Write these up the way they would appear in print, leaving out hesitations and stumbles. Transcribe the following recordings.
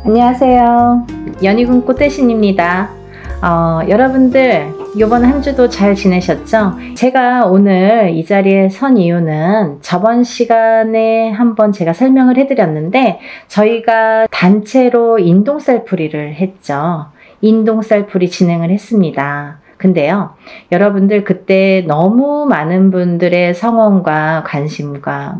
안녕하세요. 연희군 꽃대신입니다. 여러분들 이번 한 주도 잘 지내셨죠? 제가 오늘 이 자리에 선 이유는 저번 시간에 한번 제가 설명을 해드렸는데 저희가 단체로 인동살풀이를 했죠. 인동살풀이 진행을 했습니다. 근데요, 여러분들 그때 너무 많은 분들의 성원과 관심과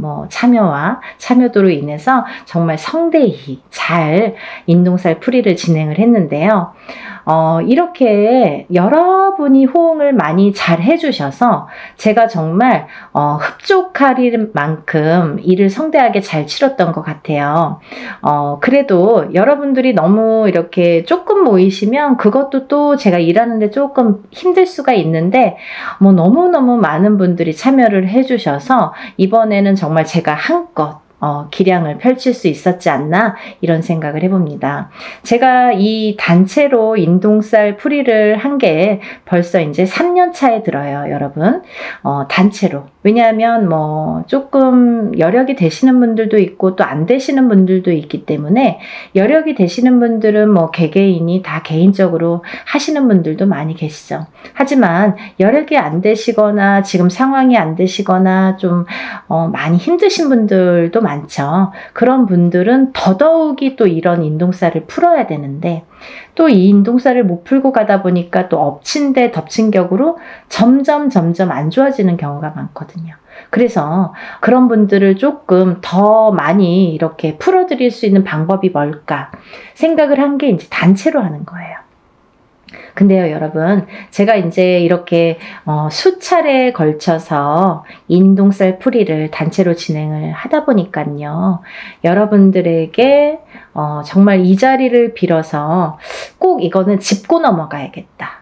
참여도로 인해서 정말 성대히 잘 인동살풀이를 진행을 했는데요. 이렇게 여러분이 호응을 많이 잘 해주셔서 제가 정말 흡족할 만큼 일을 성대하게 잘 치렀던 것 같아요. 그래도 여러분들이 너무 이렇게 조금 모이시면 그것도 또 제가 일하는데 조금 힘들 수가 있는데 너무너무 많은 분들이 참여를 해주셔서 이번에는 정말 제가 한껏 기량을 펼칠 수 있었지 않나 이런 생각을 해봅니다. 제가 이 단체로 인동살 풀이를 한 게 벌써 이제 3년 차에 들어요, 여러분. 단체로. 왜냐하면 조금 여력이 되시는 분들도 있고 또 안 되시는 분들도 있기 때문에 여력이 되시는 분들은 개개인이 다 개인적으로 하시는 분들도 많이 계시죠. 하지만 여력이 안 되시거나 지금 상황이 안 되시거나 좀 많이 힘드신 분들도 많죠. 그런 분들은 더더욱이 또 이런 인동살을 풀어야 되는데 또 이 인동살을 못 풀고 가다 보니까 또 엎친 데 덮친 격으로 점점 안 좋아지는 경우가 많거든요. 그래서 그런 분들을 조금 더 많이 이렇게 풀어드릴 수 있는 방법이 뭘까 생각을 한 게 이제 단체로 하는 거예요. 근데요, 여러분, 제가 이제 이렇게 수차례에 걸쳐서 인동살 풀이를 단체로 진행을 하다 보니까요, 여러분들에게 정말 이 자리를 빌어서 꼭 이거는 짚고 넘어가야겠다.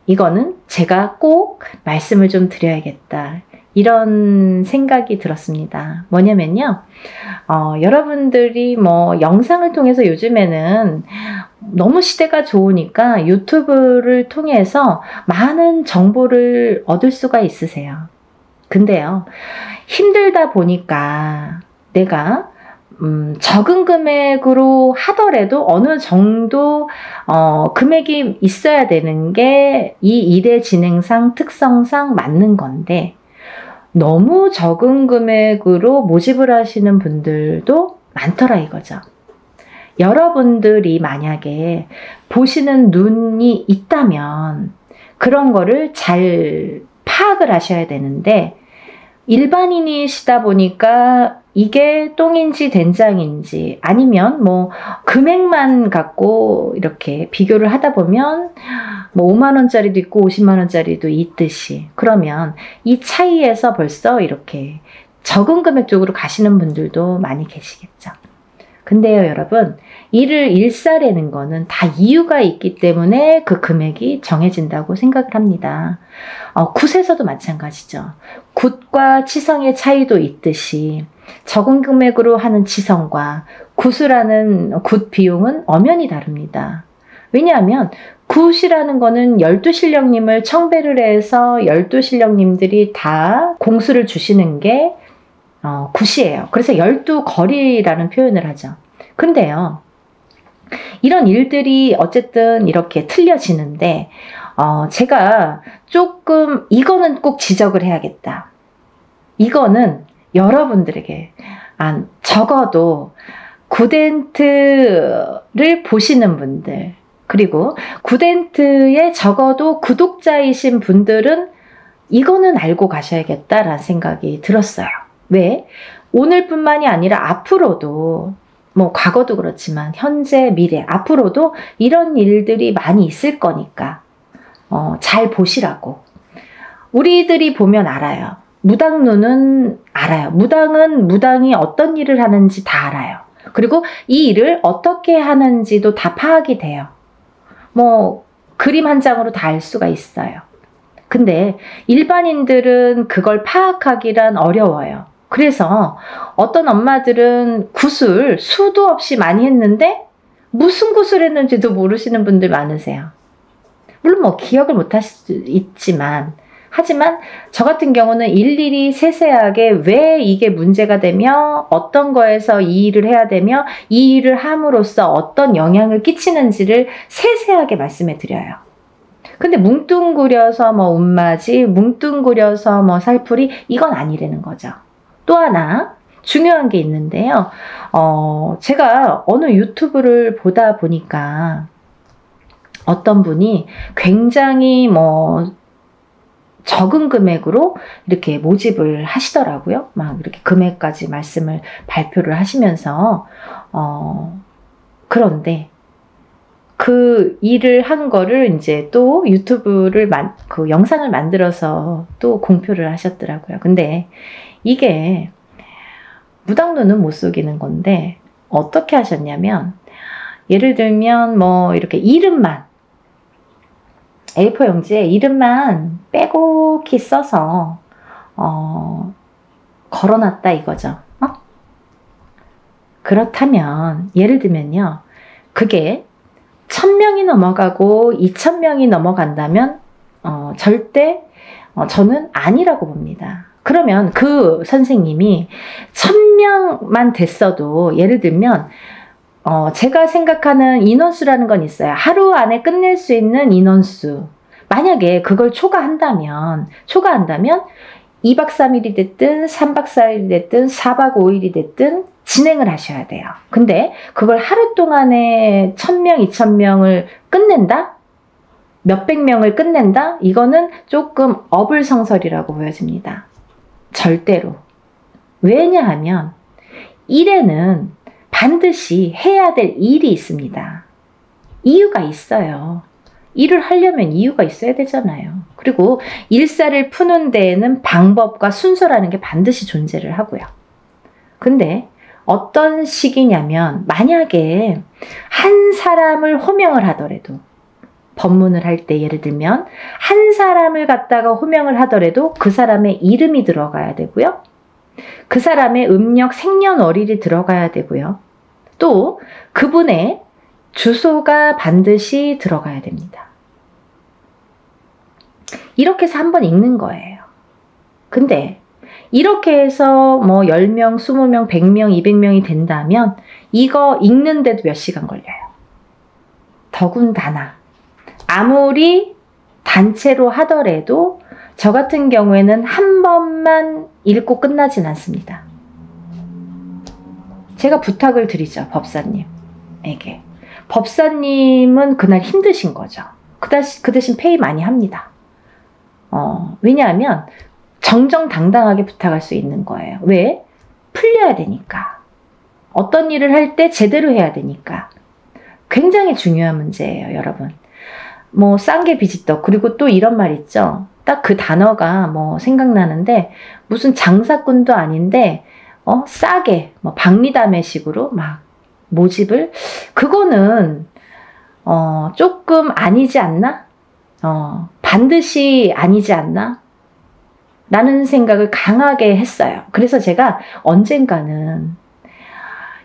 이거는 제가 꼭 말씀을 좀 드려야겠다. 이런 생각이 들었습니다. 뭐냐면요, 여러분들이 영상을 통해서 요즘에는 너무 시대가 좋으니까 유튜브를 통해서 많은 정보를 얻을 수가 있으세요. 근데요, 힘들다 보니까 내가 적은 금액으로 하더라도 어느 정도 금액이 있어야 되는 게 이 일의 진행상 특성상 맞는 건데 너무 적은 금액으로 모집을 하시는 분들도 많더라 이거죠. 여러분들이 만약에 보시는 눈이 있다면 그런 거를 잘 파악을 하셔야 되는데 일반인이시다 보니까 이게 똥인지 된장인지 아니면 금액만 갖고 이렇게 비교를 하다 보면 5만 원짜리도 있고 50만 원짜리도 있듯이 그러면 이 차이에서 벌써 이렇게 적은 금액 쪽으로 가시는 분들도 많이 계시겠죠. 근데요, 여러분, 일을 일사라는 거는 다 이유가 있기 때문에 그 금액이 정해진다고 생각을 합니다. 굿에서도 마찬가지죠. 굿과 치성의 차이도 있듯이 적은 금액으로 하는 치성과 굿을 하는 굿 비용은 엄연히 다릅니다. 왜냐하면 굿이라는 거는 12신령님을 청배를 해서 12신령님들이 다 공수를 주시는 게 굿이에요. 그래서 12거리라는 표현을 하죠. 근데요, 이런 일들이 어쨌든 이렇게 틀려지는데 제가 조금 이거는 꼭 지적을 해야겠다. 이거는 여러분들에게 적어도 굿엔트를 보시는 분들 그리고 굿엔트에 적어도 구독자이신 분들은 이거는 알고 가셔야겠다라는 생각이 들었어요. 왜? 오늘뿐만이 아니라 앞으로도 과거도 그렇지만 현재, 미래, 앞으로도 이런 일들이 많이 있을 거니까 잘 보시라고. 우리들이 보면 알아요. 무당눈은 알아요. 무당은 무당이 어떤 일을 하는지 다 알아요. 그리고 이 일을 어떻게 하는지도 다 파악이 돼요. 그림 한 장으로 다 알 수가 있어요. 근데 일반인들은 그걸 파악하기란 어려워요. 그래서 어떤 엄마들은 굿을 수도 없이 많이 했는데 무슨 굿을 했는지도 모르시는 분들 많으세요. 물론 기억을 못 하실 수 있지만 하지만 저 같은 경우는 일일이 세세하게 왜 이게 문제가 되며 어떤 거에서 이 일을 해야 되며 이 일을 함으로써 어떤 영향을 끼치는지를 세세하게 말씀해 드려요. 근데 뭉뚱그려서 뭐 움맞이, 뭉뚱그려서 뭐 살풀이, 이건 아니라는 거죠. 또 하나 중요한 게 있는데요. 제가 어느 유튜브를 보다 보니까 어떤 분이 굉장히 뭐 적은 금액으로 이렇게 모집을 하시더라고요. 막 이렇게 금액까지 말씀을 발표를 하시면서 그런데 그 일을 한 거를 이제 또 유튜브를 그 영상을 만들어서 또 공표를 하셨더라고요. 근데 이게 무당론은 못 속이는 건데 어떻게 하셨냐면, 예를 들면 뭐 이렇게 이름만 A4 용지에 이름만 빼곡히 써서 걸어놨다 이거죠. 그렇다면 예를 들면요, 그게 1000명이 넘어가고 2000명이 넘어간다면 절대 저는 아니라고 봅니다. 그러면 그 선생님이 1000명만 됐어도, 예를 들면 제가 생각하는 인원수라는 건 있어요. 하루 안에 끝낼 수 있는 인원수. 만약에 그걸 초과한다면 2박 3일이 됐든 3박 4일이 됐든 4박 5일이 됐든 진행을 하셔야 돼요. 근데 그걸 하루 동안에 1000명, 2000명을 끝낸다? 몇백 명을 끝낸다? 이거는 조금 어불성설이라고 보여집니다. 절대로. 왜냐하면 일에는 반드시 해야 될 일이 있습니다. 이유가 있어요. 일을 하려면 이유가 있어야 되잖아요. 그리고 일사를 푸는 데에는 방법과 순서라는 게 반드시 존재를 하고요. 근데 어떤 식이냐면, 만약에 한 사람을 호명을 하더라도, 법문을 할 때 예를 들면 한 사람을 갖다가 호명을 하더라도 그 사람의 이름이 들어가야 되고요. 그 사람의 음력 생년월일이 들어가야 되고요. 또 그분의 주소가 반드시 들어가야 됩니다. 이렇게 해서 한번 읽는 거예요. 근데 이렇게 해서 뭐 10명, 20명, 100명, 200명이 된다면 이거 읽는데도 몇 시간 걸려요. 더군다나 아무리 단체로 하더라도 저 같은 경우에는 한 번만 읽고 끝나진 않습니다. 제가 부탁을 드리죠, 법사님에게. 법사님은 그날 힘드신 거죠. 그 대신 페이 많이 합니다. 왜냐하면 정정당당하게 부탁할 수 있는 거예요. 왜? 풀려야 되니까. 어떤 일을 할 때 제대로 해야 되니까. 굉장히 중요한 문제예요, 여러분. 뭐 싼 게 비지떡. 그리고 또 이런 말 있죠. 딱 그 단어가 뭐 생각나는데, 무슨 장사꾼도 아닌데 싸게 뭐 박리담회식으로 막 모집을, 그거는 조금 아니지 않나? 반드시 아니지 않나? 라는 생각을 강하게 했어요. 그래서 제가 언젠가는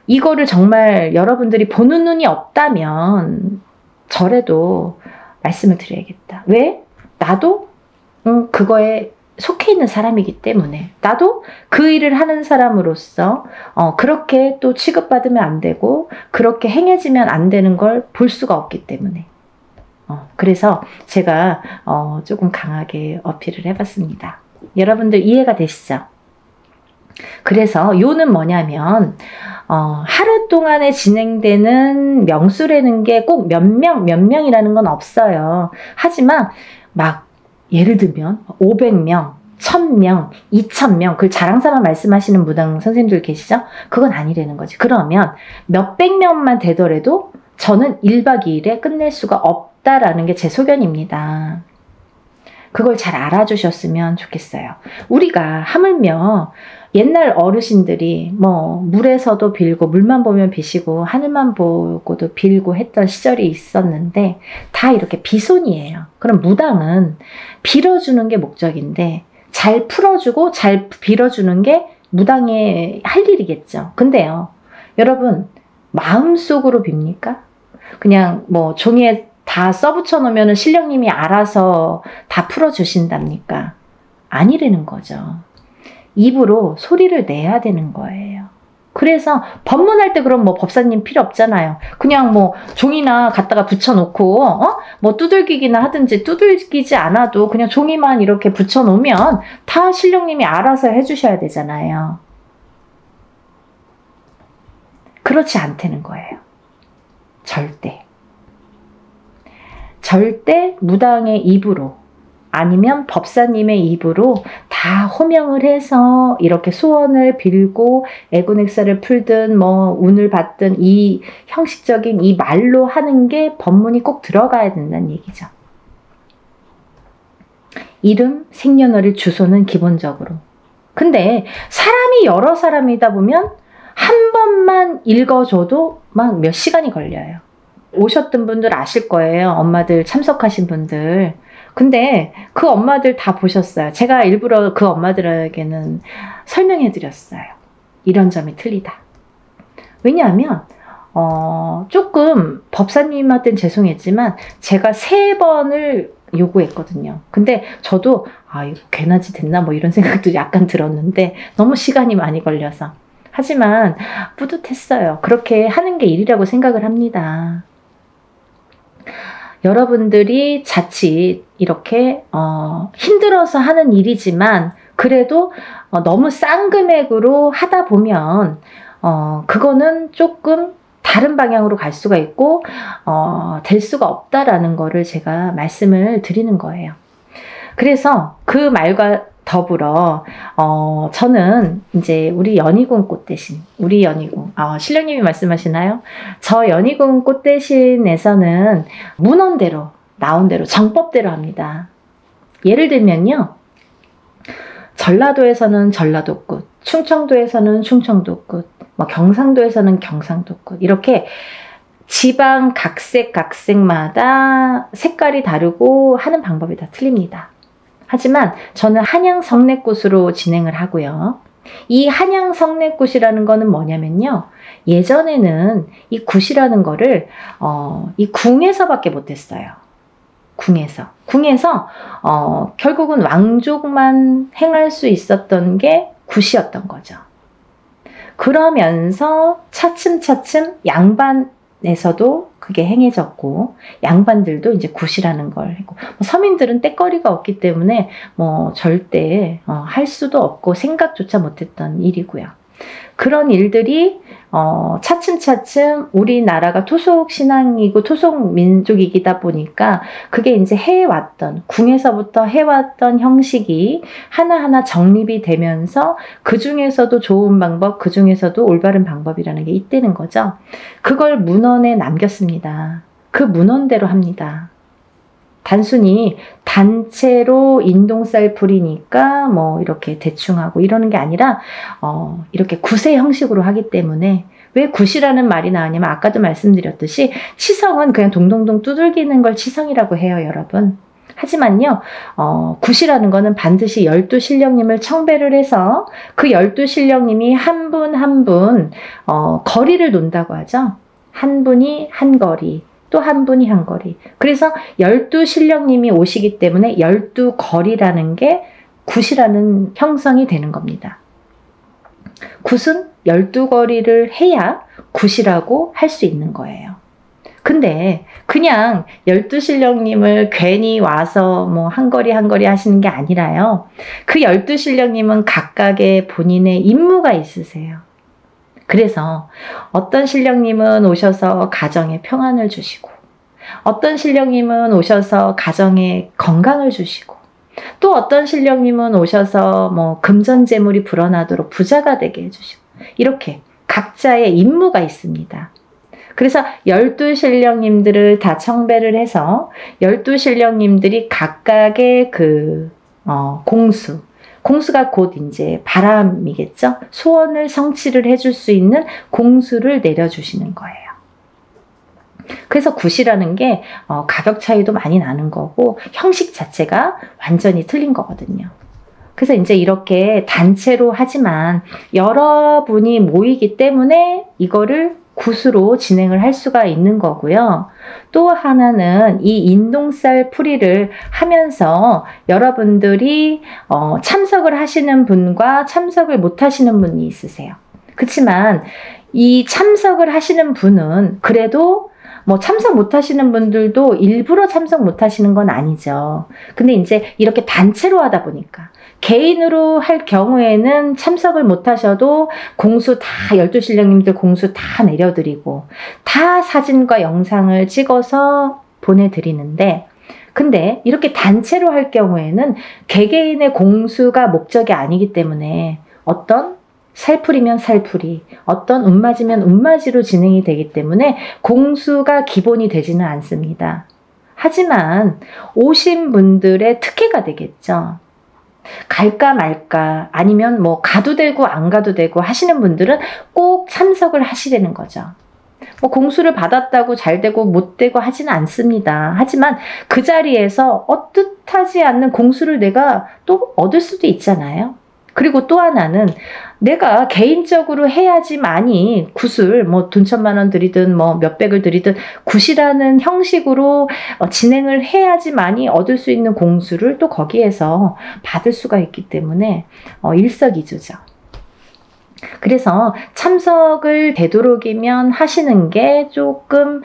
이거를 정말 여러분들이 보는 눈이 없다면 저라도 말씀을 드려야겠다. 왜? 나도 그거에 속해 있는 사람이기 때문에, 나도 그 일을 하는 사람으로서 그렇게 또 취급받으면 안 되고 그렇게 행해지면 안 되는 걸 볼 수가 없기 때문에 그래서 제가 조금 강하게 어필을 해봤습니다. 여러분들 이해가 되시죠? 그래서 요는 뭐냐면 하루 동안에 진행되는 명수라는 게 꼭 몇 명이라는 건 없어요. 하지만 막 예를 들면 500명, 1000명, 2000명, 그걸 자랑삼아 말씀하시는 무당 선생님들 계시죠? 그건 아니라는 거지. 그러면 몇백 명만 되더라도 저는 1박 2일에 끝낼 수가 없다라는 게 제 소견입니다. 그걸 잘 알아주셨으면 좋겠어요. 우리가 하물며 옛날 어르신들이 뭐 물에서도 빌고 물만 보면 비시고 하늘만 보고도 빌고 했던 시절이 있었는데 다 이렇게 비손이에요. 그럼 무당은 빌어주는 게 목적인데 잘 풀어주고 잘 빌어주는 게 무당의 할 일이겠죠. 근데요, 여러분 마음속으로 빕니까? 그냥 뭐 종이에 다 써붙여 놓으면 신령님이 알아서 다 풀어주신답니까? 아니라는 거죠. 입으로 소리를 내야 되는 거예요. 그래서 법문할 때 그럼 뭐 법사님 필요 없잖아요. 그냥 뭐 종이나 갖다가 붙여놓고 뭐 두들기기나 하든지, 두들기지 않아도 그냥 종이만 이렇게 붙여놓으면 다 신령님이 알아서 해주셔야 되잖아요. 그렇지 않다는 거예요. 절대. 절대 무당의 입으로 아니면 법사님의 입으로 다 호명을 해서 이렇게 소원을 빌고 애군액사를 풀든 뭐 운을 받든 이 형식적인 이 말로 하는 게 법문이 꼭 들어가야 된다는 얘기죠. 이름, 생년월일, 주소는 기본적으로. 근데 사람이 여러 사람이다 보면 한 번만 읽어줘도 막 몇 시간이 걸려요. 오셨던 분들 아실 거예요. 엄마들 참석하신 분들. 근데 그 엄마들 다 보셨어요. 제가 일부러 그 엄마들에게는 설명해 드렸어요. 이런 점이 틀리다. 왜냐하면 조금 법사님한테는 죄송했지만 제가 3번을 요구했거든요. 근데 저도 이거 괜하지 됐나 뭐 이런 생각도 약간 들었는데 너무 시간이 많이 걸려서. 하지만 뿌듯했어요. 그렇게 하는 게 일이라고 생각을 합니다. 여러분들이 자칫 이렇게 힘들어서 하는 일이지만 그래도 너무 싼 금액으로 하다 보면 그거는 조금 다른 방향으로 갈 수가 있고 될 수가 없다라는 거를 제가 말씀을 드리는 거예요. 그래서 그 말과 더불어 저는 이제 우리 연희궁 꽃대신, 우리 연희궁 신령님이 말씀하시나요? 저 연희궁 꽃대신에서는 문헌대로 나온 대로 정법대로 합니다. 예를 들면요, 전라도에서는 전라도꽃, 충청도에서는 충청도꽃, 뭐 경상도에서는 경상도꽃, 이렇게 지방 각색마다 색깔이 다르고 하는 방법이 다 틀립니다. 하지만 저는 한양 성례꽃으로 진행을 하고요. 이 한양 성례꽃이라는 거는 뭐냐면요, 예전에는 이 굿이라는 거를 이 궁에서밖에 못했어요. 궁에서 결국은 왕족만 행할 수 있었던 게 굿이었던 거죠. 그러면서 차츰차츰 양반에서도 그게 행해졌고 양반들도 이제 굿이라는 걸 했고, 서민들은 떼거리가 없기 때문에 뭐 절대 할 수도 없고 생각조차 못했던 일이고요. 그런 일들이 차츰차츰 우리나라가 토속 신앙이고 토속 민족이다 보니까 그게 이제 해왔던, 궁에서부터 해왔던 형식이 하나하나 정립이 되면서 그 중에서도 좋은 방법, 그 중에서도 올바른 방법이라는 게 있다는 거죠. 그걸 문헌에 남겼습니다. 그 문헌대로 합니다. 단순히 단체로 인동쌀 풀이니까 뭐 이렇게 대충 하고 이러는 게 아니라 이렇게 굿의 형식으로 하기 때문에, 왜 굿이라는 말이 나오냐면 아까도 말씀드렸듯이 치성은 그냥 동동동 두들기는 걸 치성이라고 해요, 여러분. 하지만요, 굿이라는 거는 반드시 12신령님을 청배를 해서 그 12신령님이 한 분 한 분 거리를 논다고 하죠. 한 분이 한 거리, 또 한 분이 한 거리. 그래서 12신령님이 오시기 때문에 12거리라는 게 굿이라는 형성이 되는 겁니다. 굿은 12거리를 해야 굿이라고 할 수 있는 거예요. 근데 그냥 12신령님을 괜히 와서 뭐 한 거리 한 거리 하시는 게 아니라요, 그 12신령님은 각각의 본인의 임무가 있으세요. 그래서 어떤 신령님은 오셔서 가정에 평안을 주시고, 어떤 신령님은 오셔서 가정에 건강을 주시고, 또 어떤 신령님은 오셔서 뭐 금전재물이 불어나도록 부자가 되게 해주시고, 이렇게 각자의 임무가 있습니다. 그래서 12신령님들을 다 청배를 해서 12신령님들이 각각의 그 공수가 곧 이제 바람이겠죠. 소원을 성취를 해줄 수 있는 공수를 내려주시는 거예요. 그래서 굿이라는 게 가격 차이도 많이 나는 거고 형식 자체가 완전히 틀린 거거든요. 그래서 이제 이렇게 단체로 하지만 여러분이 모이기 때문에 이거를 굿으로 진행을 할 수가 있는 거고요. 또 하나는 이 인동살 풀이를 하면서 여러분들이 참석을 하시는 분과 참석을 못 하시는 분이 있으세요. 그렇지만 이 참석을 하시는 분은 그래도 뭐 참석 못 하시는 분들도 일부러 참석 못 하시는 건 아니죠. 근데 이제 이렇게 단체로 하다 보니까 개인으로 할 경우에는 참석을 못 하셔도 공수 다 12신령님들 공수 다 내려드리고 다 사진과 영상을 찍어서 보내드리는데, 근데 이렇게 단체로 할 경우에는 개개인의 공수가 목적이 아니기 때문에 어떤 살풀이면 살풀이, 어떤 운맞이면 운맞이로 진행이 되기 때문에 공수가 기본이 되지는 않습니다. 하지만 오신 분들의 특혜가 되겠죠. 갈까 말까, 아니면 뭐 가도 되고 안 가도 되고 하시는 분들은 꼭 참석을 하시려는 거죠. 뭐 공수를 받았다고 잘 되고 못 되고 하지는 않습니다. 하지만 그 자리에서 뜻하지 않는 공수를 내가 또 얻을 수도 있잖아요. 그리고 또 하나는 내가 개인적으로 해야지만이 굿을 뭐 돈 1,000만 원 들이든 뭐 몇백을 들이든 굿이라는 형식으로 진행을 해야지만이 얻을 수 있는 공수를 또 거기에서 받을 수가 있기 때문에 일석이조죠. 그래서 참석을 되도록이면 하시는 게 조금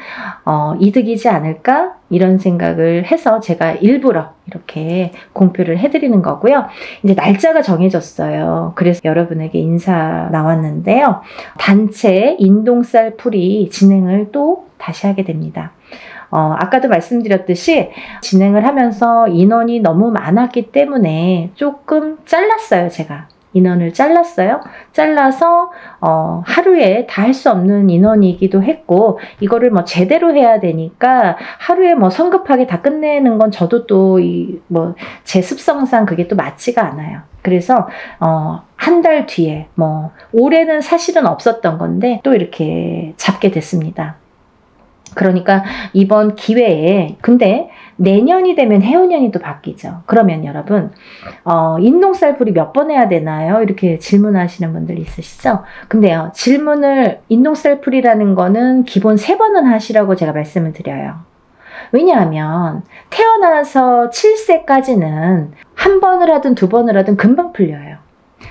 이득이지 않을까 이런 생각을 해서 제가 일부러 이렇게 공표를 해드리는 거고요. 이제 날짜가 정해졌어요. 그래서 여러분에게 인사 나왔는데요. 단체 인동살 풀이 진행을 또 다시 하게 됩니다. 아까도 말씀드렸듯이 진행을 하면서 인원이 너무 많았기 때문에 조금 잘랐어요, 제가. 인원을 잘랐어요. 잘라서 하루에 다 할 수 없는 인원이기도 했고, 이거를 뭐 제대로 해야 되니까 하루에 뭐 성급하게 다 끝내는 건 저도 또 제 습성상 그게 또 맞지가 않아요. 그래서 한 달 뒤에 뭐 올해는 사실은 없었던 건데 또 이렇게 잡게 됐습니다. 그러니까 이번 기회에, 근데 내년이 되면 해운년이 또 바뀌죠. 그러면 여러분 인동살풀이 몇 번 해야 되나요? 이렇게 질문하시는 분들 있으시죠? 근데요, 질문을 인동살풀이라는 거는 기본 3번은 하시라고 제가 말씀을 드려요. 왜냐하면 태어나서 7세까지는 한 번을 하든 2번을 하든 금방 풀려요.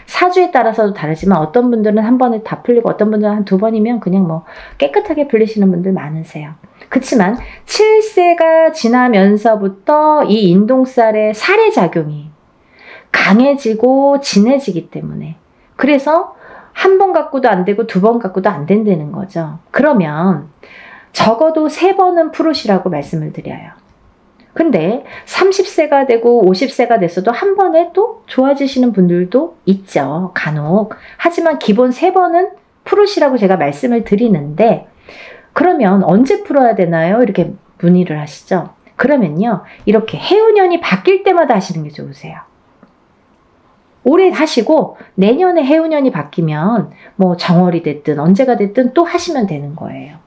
사주에 따라서도 다르지만 어떤 분들은 한 번에 다 풀리고 어떤 분들은 한 2번이면 그냥 뭐 깨끗하게 풀리시는 분들 많으세요. 그렇지만 7세가 지나면서부터 이 인동살의 살해작용이 강해지고 진해지기 때문에, 그래서 한 번 갖고도 안 되고 2번 갖고도 안 된다는 거죠. 그러면 적어도 3번은 풀으시라고 말씀을 드려요. 근데 30세가 되고 50세가 됐어도 한 번에 또 좋아지시는 분들도 있죠, 간혹. 하지만 기본 3번은 풀으시라고 제가 말씀을 드리는데, 그러면 언제 풀어야 되나요? 이렇게 문의를 하시죠. 그러면요, 이렇게 해운년이 바뀔 때마다 하시는 게 좋으세요. 올해 하시고 내년에 해운년이 바뀌면 뭐 정월이 됐든 언제가 됐든 또 하시면 되는 거예요.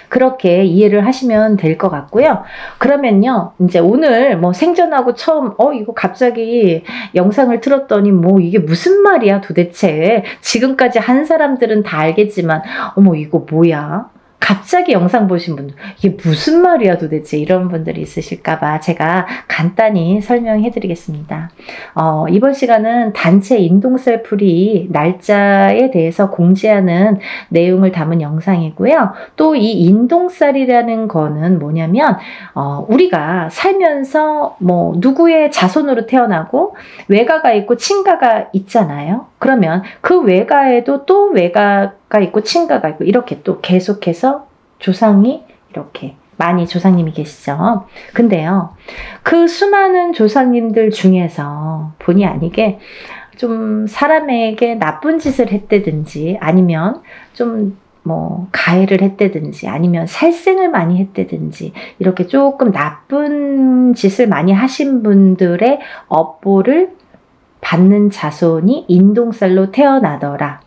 그렇게 이해를 하시면 될 것 같고요. 그러면요, 이제 오늘 뭐 생전하고 처음 이거 갑자기 영상을 틀었더니 뭐 이게 무슨 말이야 도대체, 지금까지 한 사람들은 다 알겠지만 어머 이거 뭐야, 갑자기 영상 보신 분들 이게 무슨 말이야 도대체 이런 분들이 있으실까봐 제가 간단히 설명해 드리겠습니다. 이번 시간은 단체 인동살풀이 날짜에 대해서 공지하는 내용을 담은 영상이고요. 또 이 인동살이라는 거는 뭐냐면 우리가 살면서 뭐 누구의 자손으로 태어나고 외가가 있고 친가가 있잖아요. 그러면 그 외가에도 또 외가가 있고 친가가 있고 이렇게 또 계속해서 조상이 이렇게 많이 조상님이 계시죠. 근데요, 그 수많은 조상님들 중에서 본의 아니게 좀 사람에게 나쁜 짓을 했다든지, 아니면 좀 뭐 가해를 했다든지, 아니면 살생을 많이 했다든지, 이렇게 조금 나쁜 짓을 많이 하신 분들의 업보를 받는 자손이 인동살로 태어나더라.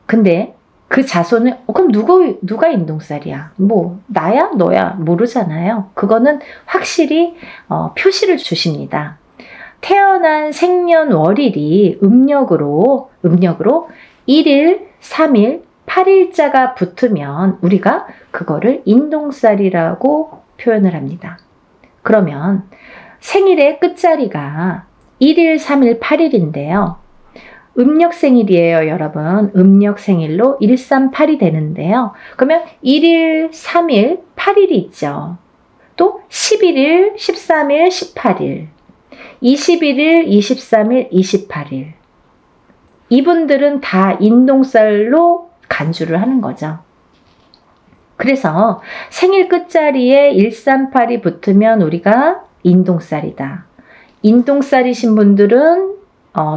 근데 그 자손은 그럼 누가 인동살이야? 뭐 나야 너야 모르잖아요. 그거는 확실히 표시를 주십니다. 태어난 생년월일이 음력으로 1일, 3일, 8일자가 붙으면 우리가 그거를 인동살이라고 표현을 합니다. 그러면 생일의 끝자리가 1일, 3일, 8일인데요. 음력 생일이에요, 여러분. 음력 생일로 138이 되는데요. 그러면 1일, 3일, 8일이 있죠. 또 11일, 13일, 18일, 21일, 23일, 28일. 이분들은 다 인동살로 간주를 하는 거죠. 그래서 생일 끝자리에 138이 붙으면 우리가 인동살이다. 인동살이신 분들은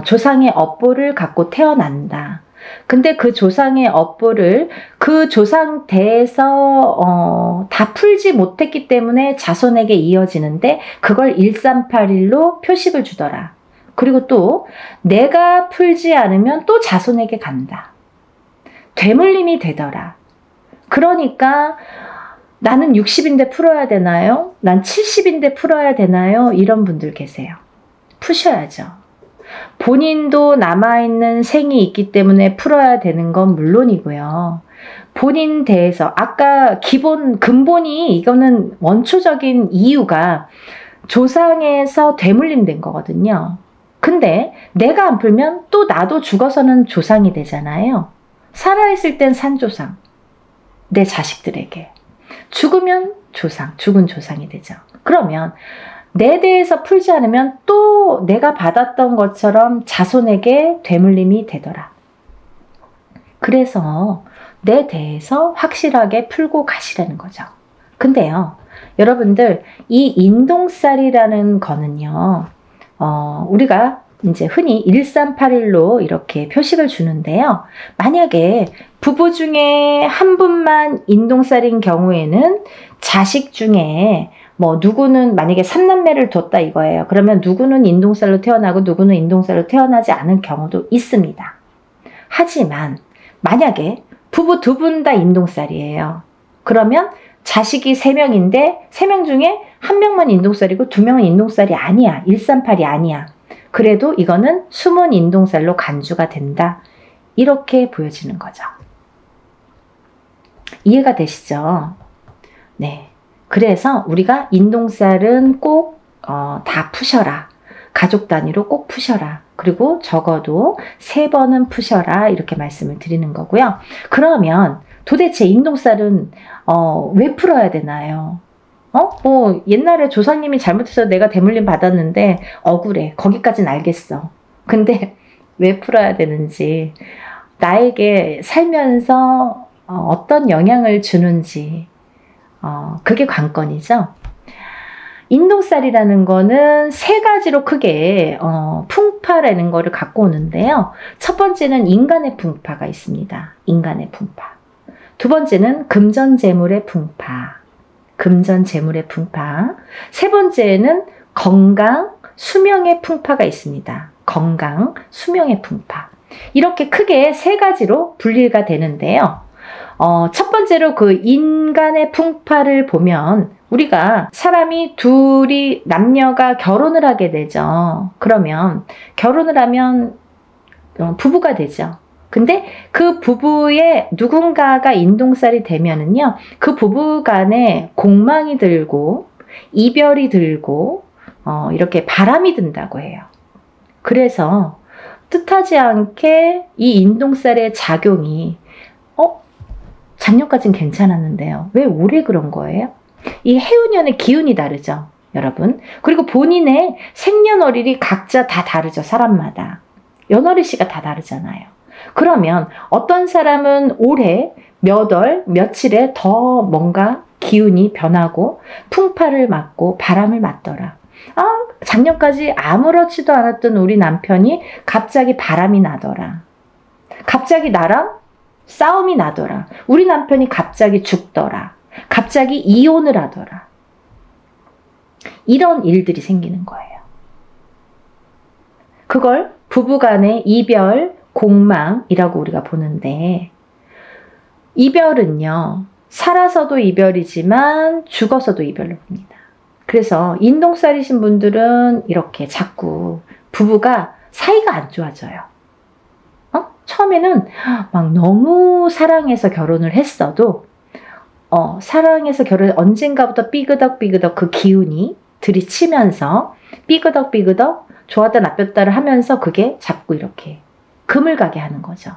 조상의 업보를 갖고 태어난다. 근데 그 조상의 업보를 그 조상 대에서 다 풀지 못했기 때문에 자손에게 이어지는데 그걸 138일로 표식을 주더라. 그리고 또 내가 풀지 않으면 또 자손에게 간다. 되물림이 되더라. 그러니까 나는 60인데 풀어야 되나요? 난 70인데 풀어야 되나요? 이런 분들 계세요. 푸셔야죠. 본인도 남아있는 생이 있기 때문에 풀어야 되는 건 물론이고요. 본인 대해서 아까 근본이 이거는 원초적인 이유가 조상에서 되물림된 거거든요. 근데 내가 안 풀면 또 나도 죽어서는 조상이 되잖아요. 살아있을 땐 산조상, 내 자식들에게. 죽으면 조상, 죽은 조상이 되죠. 그러면 내 대해서 풀지 않으면 또 내가 받았던 것처럼 자손에게 되물림이 되더라. 그래서 내 대해서 확실하게 풀고 가시라는 거죠. 근데요, 여러분들, 이 인동살이라는 거는요, 우리가 이제 흔히 138일로 이렇게 표식을 주는데요. 만약에 부부 중에 한 분만 인동살인 경우에는 자식 중에 누구는 만약에 3남매를 뒀다 이거예요. 그러면 누구는 인동살로 태어나고 누구는 인동살로 태어나지 않은 경우도 있습니다. 하지만 만약에 부부 2분 다 인동살이에요. 그러면 자식이 3명인데 3명 중에 1명만 인동살이고 2명은 인동살이 아니야. 138이 아니야. 그래도 이거는 숨은 인동살로 간주가 된다. 이렇게 보여지는 거죠. 이해가 되시죠? 네. 그래서 우리가 인동살은 꼭 다 푸셔라. 가족 단위로 꼭 푸셔라. 그리고 적어도 3번은 푸셔라. 이렇게 말씀을 드리는 거고요. 그러면 도대체 인동살은 왜 풀어야 되나요? 옛날에 조상님이 잘못해서 내가 대물림 받았는데 억울해. 거기까진 알겠어. 근데 왜 풀어야 되는지, 나에게 살면서 어떤 영향을 주는지, 그게 관건이죠. 인동살이라는 거는 3가지로 크게 풍파라는 거를 갖고 오는데요. 첫 번째는 인간의 풍파가 있습니다. 인간의 풍파. 두 번째는 금전재물의 풍파. 금전재물의 풍파. 세 번째는 건강, 수명의 풍파가 있습니다. 건강, 수명의 풍파. 이렇게 크게 3가지로 분리가 되는데요. 첫 번째로 그 인간의 풍파를 보면 우리가 사람이 둘이 남녀가 결혼을 하게 되죠. 그러면 결혼을 하면 부부가 되죠. 근데 그 부부의 누군가가 인동살이 되면은요, 그 부부 간에 공망이 들고 이별이 들고 이렇게 바람이 든다고 해요. 그래서 뜻하지 않게 이 인동살의 작용이 작년까지는 괜찮았는데요. 왜 올해 그런 거예요? 이 해운년의 기운이 다르죠, 여러분. 그리고 본인의 생년월일이 각자 다 다르죠, 사람마다. 연월일씨가 다 다르잖아요. 그러면 어떤 사람은 올해 몇 월, 며칠에 더 뭔가 기운이 변하고 풍파를 맞고 바람을 맞더라. 작년까지 아무렇지도 않았던 우리 남편이 갑자기 바람이 나더라. 갑자기 나랑 싸움이 나더라. 우리 남편이 갑자기 죽더라. 갑자기 이혼을 하더라. 이런 일들이 생기는 거예요. 그걸 부부간의 이별, 공망이라고 우리가 보는데, 이별은요, 살아서도 이별이지만 죽어서도 이별로 봅니다. 그래서 인동살이신 분들은 이렇게 자꾸 부부가 사이가 안 좋아져요. 처음에는 막 너무 사랑해서 결혼을 했어도 사랑해서 결혼 언젠가부터 삐그덕삐그덕 그 기운이 들이치면서 삐그덕삐그덕 좋았다 나빴다를 하면서 그게 자꾸 이렇게 금을 가게 하는 거죠.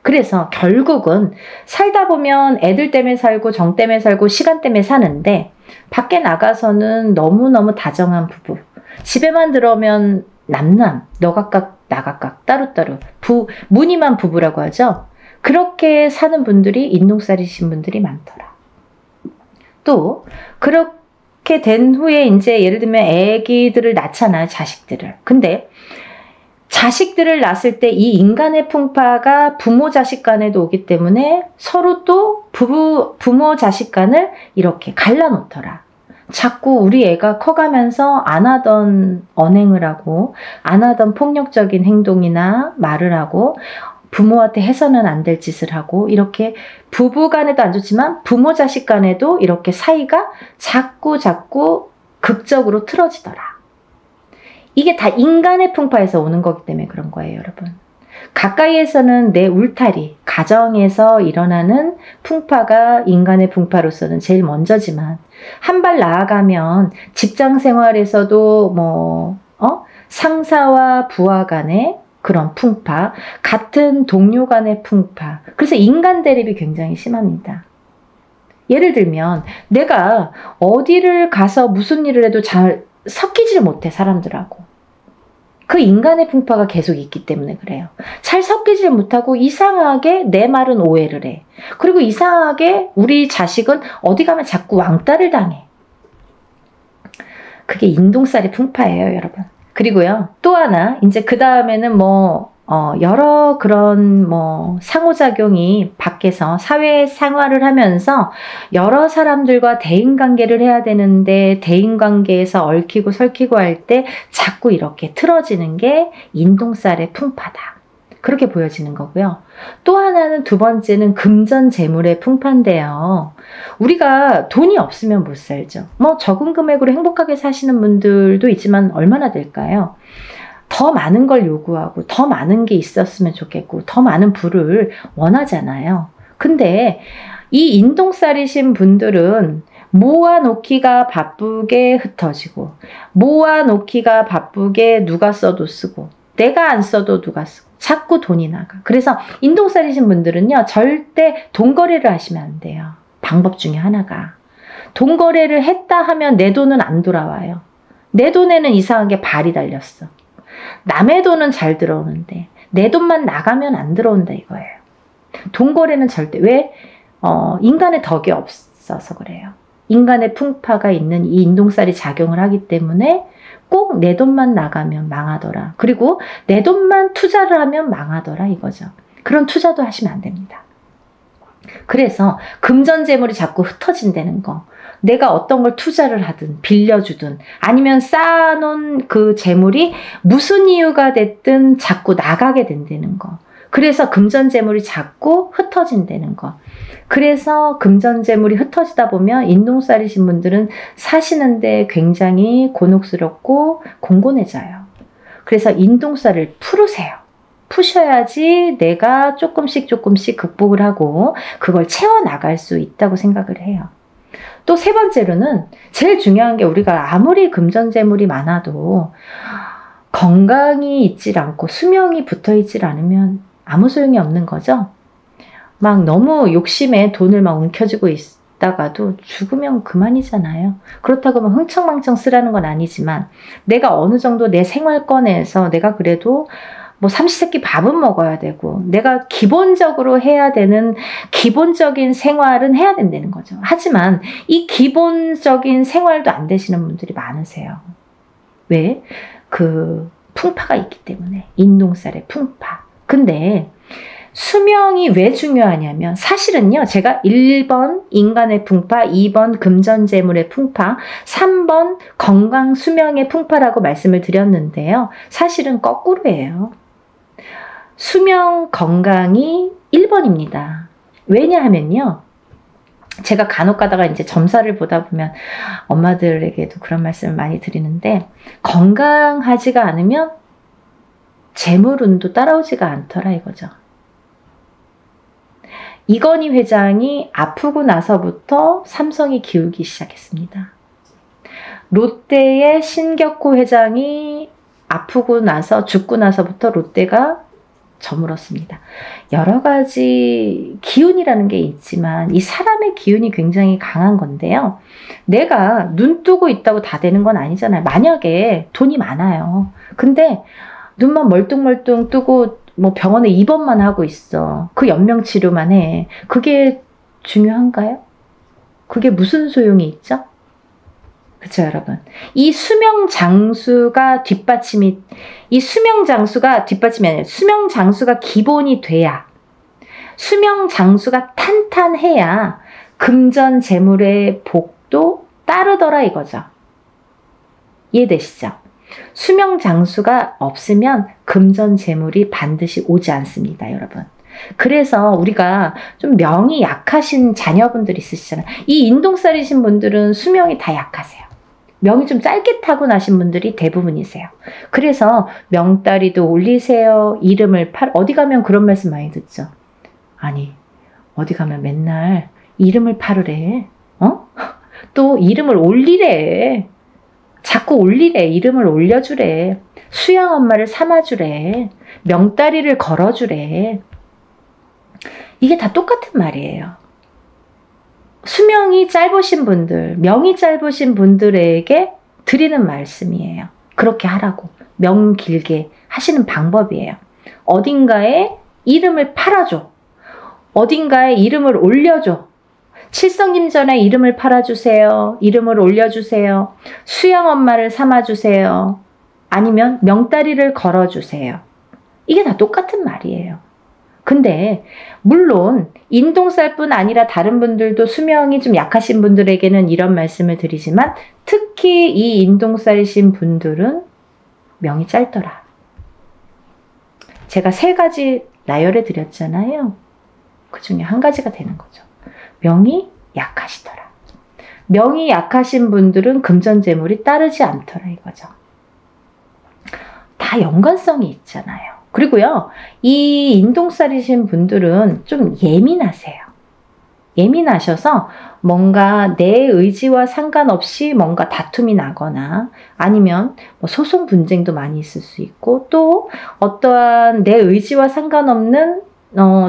그래서 결국은 살다 보면 애들 때문에 살고 정 때문에 살고 시간 때문에 사는데 밖에 나가서는 너무너무 다정한 부부, 집에만 들어오면 남남, 너각각 나각각 따로따로 무늬만 부부라고 하죠. 그렇게 사는 분들이 인동살이신 분들이 많더라. 또 그렇게 된 후에 이제 예를 들면 애기들을 낳잖아요. 자식들을. 근데 자식들을 낳았을 때 이 인간의 풍파가 부모 자식 간에도 오기 때문에 서로 또 부모 자식 간을 이렇게 갈라놓더라. 자꾸 우리 애가 커가면서 안 하던 언행을 하고 안 하던 폭력적인 행동이나 말을 하고 부모한테 해서는 안 될 짓을 하고 이렇게 부부 간에도 안 좋지만 부모 자식 간에도 이렇게 사이가 자꾸 극적으로 틀어지더라. 이게 다 인간의 풍파에서 오는 거기 때문에 그런 거예요, 여러분. 가까이에서는 내 울타리, 가정에서 일어나는 풍파가 인간의 풍파로서는 제일 먼저지만 한 발 나아가면 직장 생활에서도 상사와 부하 간의 그런 풍파, 같은 동료 간의 풍파. 그래서 인간 대립이 굉장히 심합니다. 예를 들면 내가 어디를 가서 무슨 일을 해도 잘 섞이질 못해, 사람들하고. 그 인간의 풍파가 계속 있기 때문에 그래요. 잘 섞이질 못하고 이상하게 내 말은 오해를 해. 그리고 이상하게 우리 자식은 어디 가면 자꾸 왕따를 당해. 그게 인동살이 풍파예요, 여러분. 그리고요, 또 하나, 이제 그 다음에는 여러 그런 상호작용이 밖에서 사회 생활을 하면서 여러 사람들과 대인관계를 해야 되는데 대인관계에서 얽히고 설키고 할 때 자꾸 이렇게 틀어지는 게 인동살의 풍파다. 그렇게 보여지는 거고요. 또 하나는 두 번째는 금전재물의 풍파인데요. 우리가 돈이 없으면 못 살죠. 적은 금액으로 행복하게 사시는 분들도 있지만 얼마나 될까요? 더 많은 걸 요구하고 더 많은 게 있었으면 좋겠고 더 많은 부를 원하잖아요. 근데 이 인동살이신 분들은 모아놓기가 바쁘게 흩어지고 모아놓기가 바쁘게 누가 써도 쓰고 내가 안 써도 누가 쓰고 자꾸 돈이 나가. 그래서 인동살이신 분들은요, 절대 돈거래를 하시면 안 돼요. 방법 중에 하나가 돈거래를 했다 하면 내 돈은 안 돌아와요. 내 돈에는 이상하게 발이 달렸어. 남의 돈은 잘 들어오는데 내 돈만 나가면 안 들어온다 이거예요. 돈거래는 절대. 왜? 인간의 덕이 없어서 그래요. 인간의 풍파가 있는 이 인동살이 작용을 하기 때문에 꼭 내 돈만 나가면 망하더라. 그리고 내 돈만 투자를 하면 망하더라 이거죠. 그런 투자도 하시면 안 됩니다. 그래서 금전재물이 자꾸 흩어진다는 거. 내가 어떤 걸 투자를 하든 빌려주든 아니면 쌓아놓은 그 재물이 무슨 이유가 됐든 자꾸 나가게 된다는 거. 그래서 금전재물이 자꾸 흩어진다는 거. 그래서 금전재물이 흩어지다 보면 인동살이신 분들은 사시는데 굉장히 곤혹스럽고 공곤해져요. 그래서 인동살을 풀으세요. 푸셔야지 내가 조금씩 극복을 하고 그걸 채워나갈 수 있다고 생각을 해요. 또 세 번째로는 제일 중요한 게 우리가 아무리 금전재물이 많아도 건강이 있질 않고 수명이 붙어있질 않으면 아무 소용이 없는 거죠. 막 너무 욕심에 돈을 막 움켜쥐고 있다가도 죽으면 그만이잖아요. 그렇다고 막 흥청망청 쓰라는 건 아니지만 내가 어느 정도 내 생활권에서 내가 그래도 삼시세끼 밥은 먹어야 되고 내가 기본적으로 해야 되는 기본적인 생활은 해야 된다는 거죠. 하지만 이 기본적인 생활도 안 되시는 분들이 많으세요. 왜? 그 풍파가 있기 때문에. 인동살의 풍파. 근데 수명이 왜 중요하냐면 사실은요, 제가 1번 인간의 풍파, 2번 금전재물의 풍파, 3번 건강 수명의 풍파라고 말씀을 드렸는데요. 사실은 거꾸로예요. 수명 건강이 1번입니다. 왜냐하면요, 제가 간혹 가다가 이제 점사를 보다 보면 엄마들에게도 그런 말씀을 많이 드리는데 건강하지가 않으면 재물운도 따라오지가 않더라 이거죠. 이건희 회장이 아프고 나서부터 삼성이 기울기 시작했습니다. 롯데의 신격호 회장이 아프고 나서 죽고 나서부터 롯데가 저물었습니다. 여러 가지 기운이라는 게 있지만 이 사람의 기운이 굉장히 강한 건데요. 내가 눈 뜨고 있다고 다 되는 건 아니잖아요. 만약에 돈이 많아요. 근데 눈만 멀뚱멀뚱 뜨고 뭐 병원에 입원만 하고 있어. 그 연명치료만 해. 그게 중요한가요? 그게 무슨 소용이 있죠? 그쵸, 여러분? 이 수명 장수가 뒷받침이 아니라 수명 장수가 기본이 돼야, 수명 장수가 탄탄해야 금전 재물의 복도 따르더라 이거죠. 이해되시죠? 수명 장수가 없으면 금전 재물이 반드시 오지 않습니다, 여러분. 그래서 우리가 좀 명이 약하신 자녀분들 있으시잖아요. 이 인동살이신 분들은 수명이 다 약하세요. 명이 좀 짧게 타고나신 분들이 대부분이세요. 그래서 명다리도 올리세요. 이름을 어디 가면 그런 말씀 많이 듣죠. 아니, 어디 가면 맨날 이름을 팔으래. 또 이름을 올리래. 자꾸 올리래. 이름을 올려주래. 수양 엄마를 삼아주래. 명다리를 걸어주래. 이게 다 똑같은 말이에요. 수명이 짧으신 분들, 명이 짧으신 분들에게 드리는 말씀이에요. 그렇게 하라고. 명 길게 하시는 방법이에요. 어딘가에 이름을 팔아줘. 어딘가에 이름을 올려줘. 칠성김전에 이름을 팔아주세요. 이름을 올려주세요. 수양 엄마를 삼아주세요. 아니면 명다리를 걸어주세요. 이게 다 똑같은 말이에요. 근데 물론 인동살뿐 아니라 다른 분들도 수명이 좀 약하신 분들에게는 이런 말씀을 드리지만 특히 이 인동살이신 분들은 명이 짧더라. 제가 3가지 나열해 드렸잖아요. 그 중에 한 가지가 되는 거죠. 명이 약하시더라. 명이 약하신 분들은 금전재물이 따르지 않더라 이거죠. 다 연관성이 있잖아요. 그리고요, 이 인동살이신 분들은 좀 예민하세요. 예민하셔서 뭔가 내 의지와 상관없이 뭔가 다툼이 나거나 아니면 뭐 소송 분쟁도 많이 있을 수 있고 또 어떠한 내 의지와 상관없는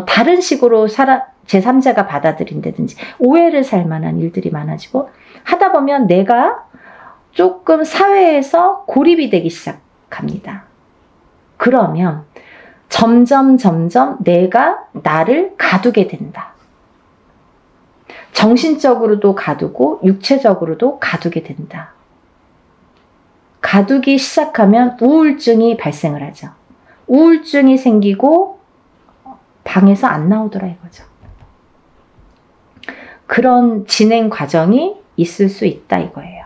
다른 식으로 제3자가 받아들인다든지 오해를 살 만한 일들이 많아지고 하다 보면 내가 조금 사회에서 고립이 되기 시작합니다. 그러면 점점 내가 나를 가두게 된다. 정신적으로도 가두고 육체적으로도 가두게 된다. 가두기 시작하면 우울증이 발생을 하죠. 우울증이 생기고 방에서 안 나오더라 이거죠. 그런 진행 과정이 있을 수 있다 이거예요.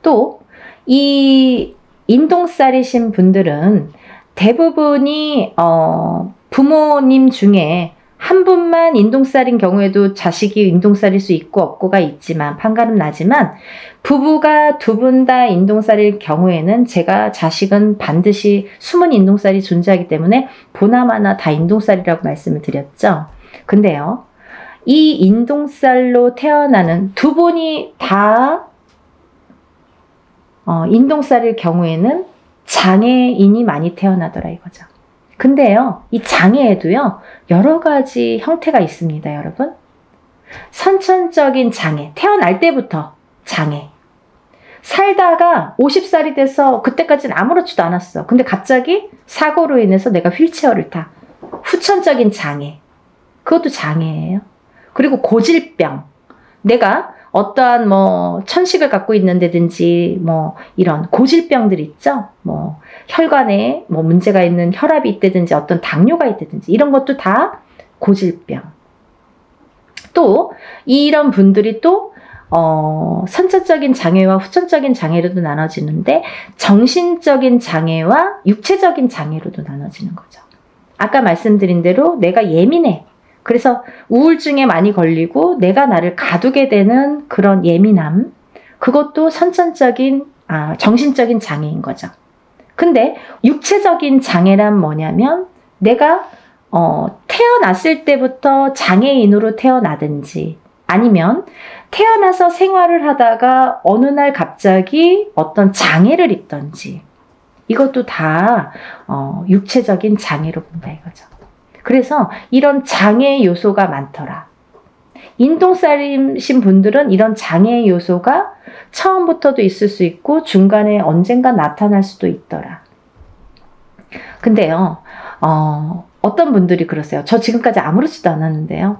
또 이 인동살이신 분들은 대부분이 부모님 중에 한 분만 인동살인 경우에도 자식이 인동살일 수 있고 없고가 있지만 판가름 나지만 부부가 2분 다 인동살일 경우에는 제가 자식은 반드시 숨은 인동살이 존재하기 때문에 보나마나 다 인동살이라고 말씀을 드렸죠. 근데요, 이 인동살로 태어나는 2분이 다 인동살일 경우에는 장애인이 많이 태어나더라 이거죠. 근데요, 이 장애에도요, 여러 가지 형태가 있습니다, 여러분. 선천적인 장애, 태어날 때부터 장애. 살다가 50살이 돼서 그때까지는 아무렇지도 않았어. 근데 갑자기 사고로 인해서 내가 휠체어를 타. 후천적인 장애. 그것도 장애예요. 그리고 고질병. 내가 어떠한 천식을 갖고 있는다든지 이런 고질병들 있죠. 혈관에 문제가 있는 혈압이 있다든지 어떤 당뇨가 있다든지 이런 것도 다 고질병. 또 이런 분들이 또 선천적인 장애와 후천적인 장애로도 나눠지는데 정신적인 장애와 육체적인 장애로도 나눠지는 거죠. 아까 말씀드린 대로 내가 예민해. 그래서 우울증에 많이 걸리고 내가 나를 가두게 되는 그런 예민함, 그것도 선천적인 정신적인 장애인 거죠. 근데 육체적인 장애란 뭐냐면 내가 태어났을 때부터 장애인으로 태어나든지 아니면 태어나서 생활을 하다가 어느 날 갑자기 어떤 장애를 입던지 이것도 다 육체적인 장애로 본다 이거죠. 그래서 이런 장애 요소가 많더라. 인동살이신 분들은 이런 장애 요소가 처음부터도 있을 수 있고 중간에 언젠가 나타날 수도 있더라. 근데요, 어떤 분들이 그러세요. 저 지금까지 아무렇지도 않았는데요.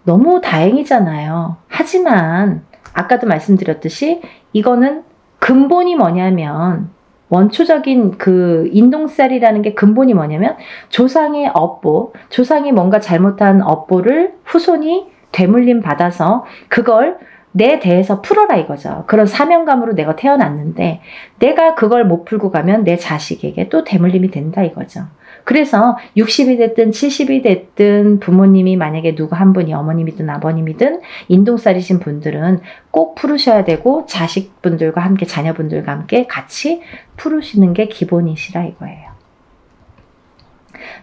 너무 다행이잖아요. 하지만 아까도 말씀드렸듯이 이거는 근본이 뭐냐면 원초적인 그 인동살이라는 게 근본이 뭐냐면 조상의 업보, 조상이 뭔가 잘못한 업보를 후손이 되물림 받아서 그걸 내 대에서 풀어라 이거죠. 그런 사명감으로 내가 태어났는데 내가 그걸 못 풀고 가면 내 자식에게 또 되물림이 된다 이거죠. 그래서 60이 됐든 70이 됐든 부모님이 만약에 누구 한 분이 어머님이든 아버님이든 인동살이신 분들은 꼭 풀으셔야 되고 자식분들과 함께 자녀분들과 함께 같이 풀으시는 게 기본이시라 이거예요.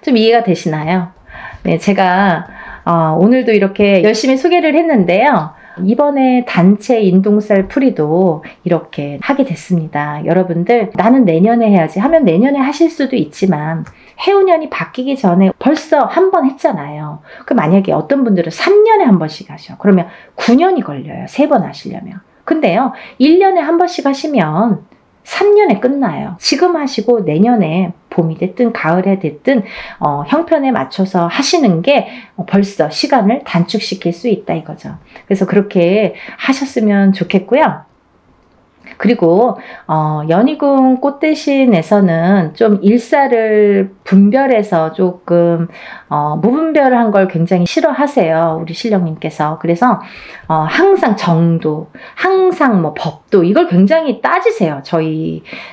좀 이해가 되시나요? 네, 제가 오늘도 이렇게 열심히 소개를 했는데요. 이번에 단체 인동살 풀이도 이렇게 하게 됐습니다. 여러분들 나는 내년에 해야지 하면 내년에 하실 수도 있지만 해운년이 바뀌기 전에 벌써 한 번 했잖아요. 그 만약에 어떤 분들은 3년에 한 번씩 하셔. 그러면 9년이 걸려요. 3번 하시려면. 근데요. 1년에 한 번씩 하시면 3년에 끝나요. 지금 하시고 내년에 봄이 됐든 가을에 됐든 형편에 맞춰서 하시는 게 벌써 시간을 단축시킬 수 있다 이거죠. 그래서 그렇게 하셨으면 좋겠고요. 그리고 연희궁 꽃대신에서는 좀 일사를 분별해서 조금 무분별한 걸 굉장히 싫어하세요. 우리 신령님께서. 그래서 항상 정도, 항상 뭐 법도 이걸 굉장히 따지세요.